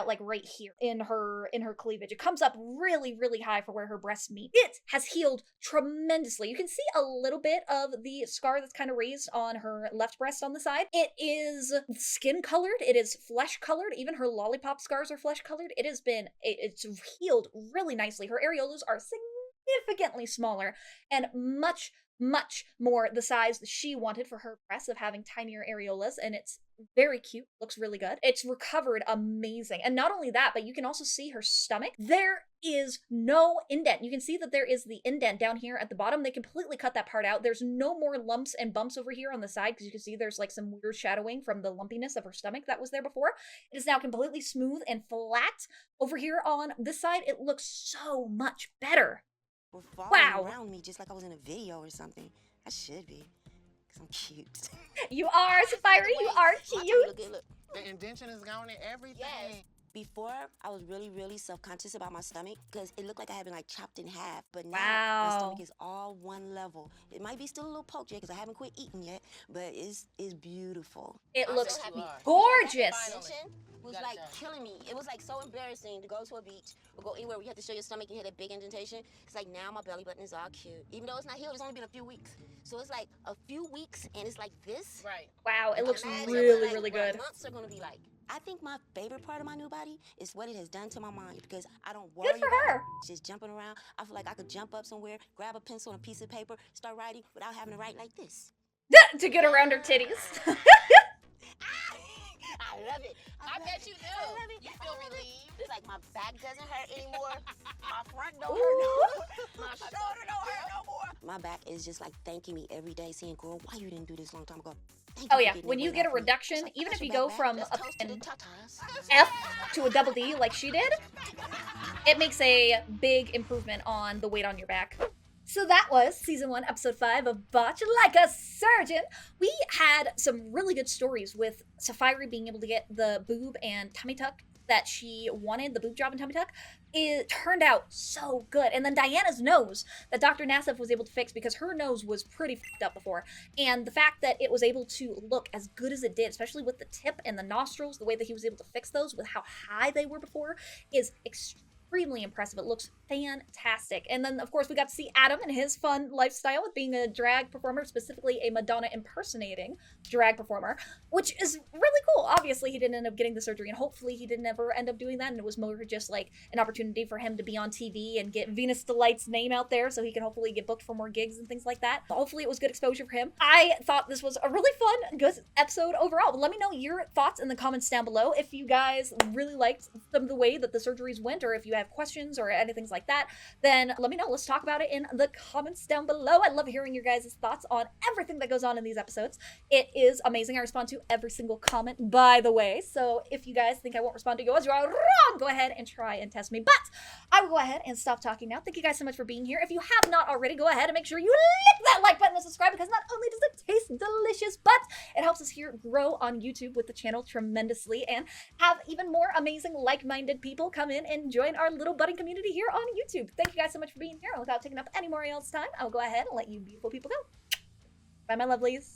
like right here in her cleavage. It comes up really high for where her breasts meet. It has healed tremendously. You can see a little bit of the scar that's kind of raised on her left breast on the side. It is skin colored. It is flesh colored. Even her lollipop scars are flesh colored. It's healed really nicely. Her areolas are significantly smaller and much more the size that she wanted for her breasts of having tinier areolas, and it's very cute, looks really good. It's recovered amazing. And not only that, but you can also see her stomach. There is no indent. You can see that there is the indent down here at the bottom. They completely cut that part out. There's no more lumps and bumps over here on the side because you can see there's like some weird shadowing from the lumpiness of her stomach that was there before. It is now completely smooth and flat. Over here on this side, it looks so much better. Were falling Wow. around me just like I was in a video or something. I should be, because I'm cute. You are, Saaphyri, you are cute. Look, look. The indention is gone and everything. Yes. Before, I was really self-conscious about my stomach because it looked like I had been like chopped in half. But now, my Wow. stomach is all one level. It might be still a little poked yet because I haven't quit eating yet, but it's beautiful. It looks so happy. gorgeous. Indentation was like killing me. It was like so embarrassing to go to a beach or go anywhere where you have to show your stomach and you had a big indentation. It's like now my belly button is all cute. Even though it's not healed, it's only been a few weeks. So it's like a few weeks and it's like this. Right. Wow, it looks Imagine really what good. months are gonna be like. I think my favorite part of my new body is what it has done to my mind because I don't worry Good for about her. just jumping around. I feel like I could jump up somewhere, grab a pencil and a piece of paper, start writing without having to write like this. To get around her titties. I I love it. I bet you do. I love it. You I feel love it. relieved. It's like my back doesn't hurt anymore. My front don't hurt no more. My shoulder don't hurt no more. My back is just like thanking me every day, saying, girl, why you didn't do this a long time ago? Oh yeah, when you get a reduction, even if you go from an F to a double D like she did, it makes a big improvement on the weight on your back. So that was season 1, episode 5 of Botched Like a Surgeon. We had some really good stories with Saaphyri being able to get the boob and tummy tuck that she wanted, the boob job and tummy tuck. It turned out so good. And then Diana's nose that Dr. Nassif was able to fix because her nose was pretty fucked up before. And the fact that it was able to look as good as it did, especially with the tip and the nostrils, the way that he was able to fix those with how high they were before, is extremely impressive. It looks fantastic. And then, of course, we got to see Adam and his fun lifestyle with being a drag performer, specifically a Madonna impersonating drag performer, which is really cool. Obviously, he didn't end up getting the surgery, and hopefully he didn't ever end up doing that, and it was more just like an opportunity for him to be on TV and get Venus Delight's name out there so he can hopefully get booked for more gigs and things like that. Hopefully it was good exposure for him. I thought this was a really fun, good episode overall. But let me know your thoughts in the comments down below if you guys really liked some of the way that the surgeries went, or if you have questions or anything like that, then let me know. Let's talk about it in the comments down below. I love hearing your guys' thoughts on everything that goes on in these episodes. It is amazing. I respond to every single comment, by the way. So if you guys think I won't respond to yours, you are wrong. Go ahead and try and test me. But I will go ahead and stop talking now. Thank you guys so much for being here. If you have not already, go ahead and make sure you lick that like button and subscribe, because not only does it taste delicious, but it helps us here grow on YouTube with the channel tremendously and have even more amazing like-minded people come in and join our little budding community here on YouTube. Thank you guys so much for being here. And without taking up any more of y'all's time, I'll go ahead and let you beautiful people go. Bye, my lovelies.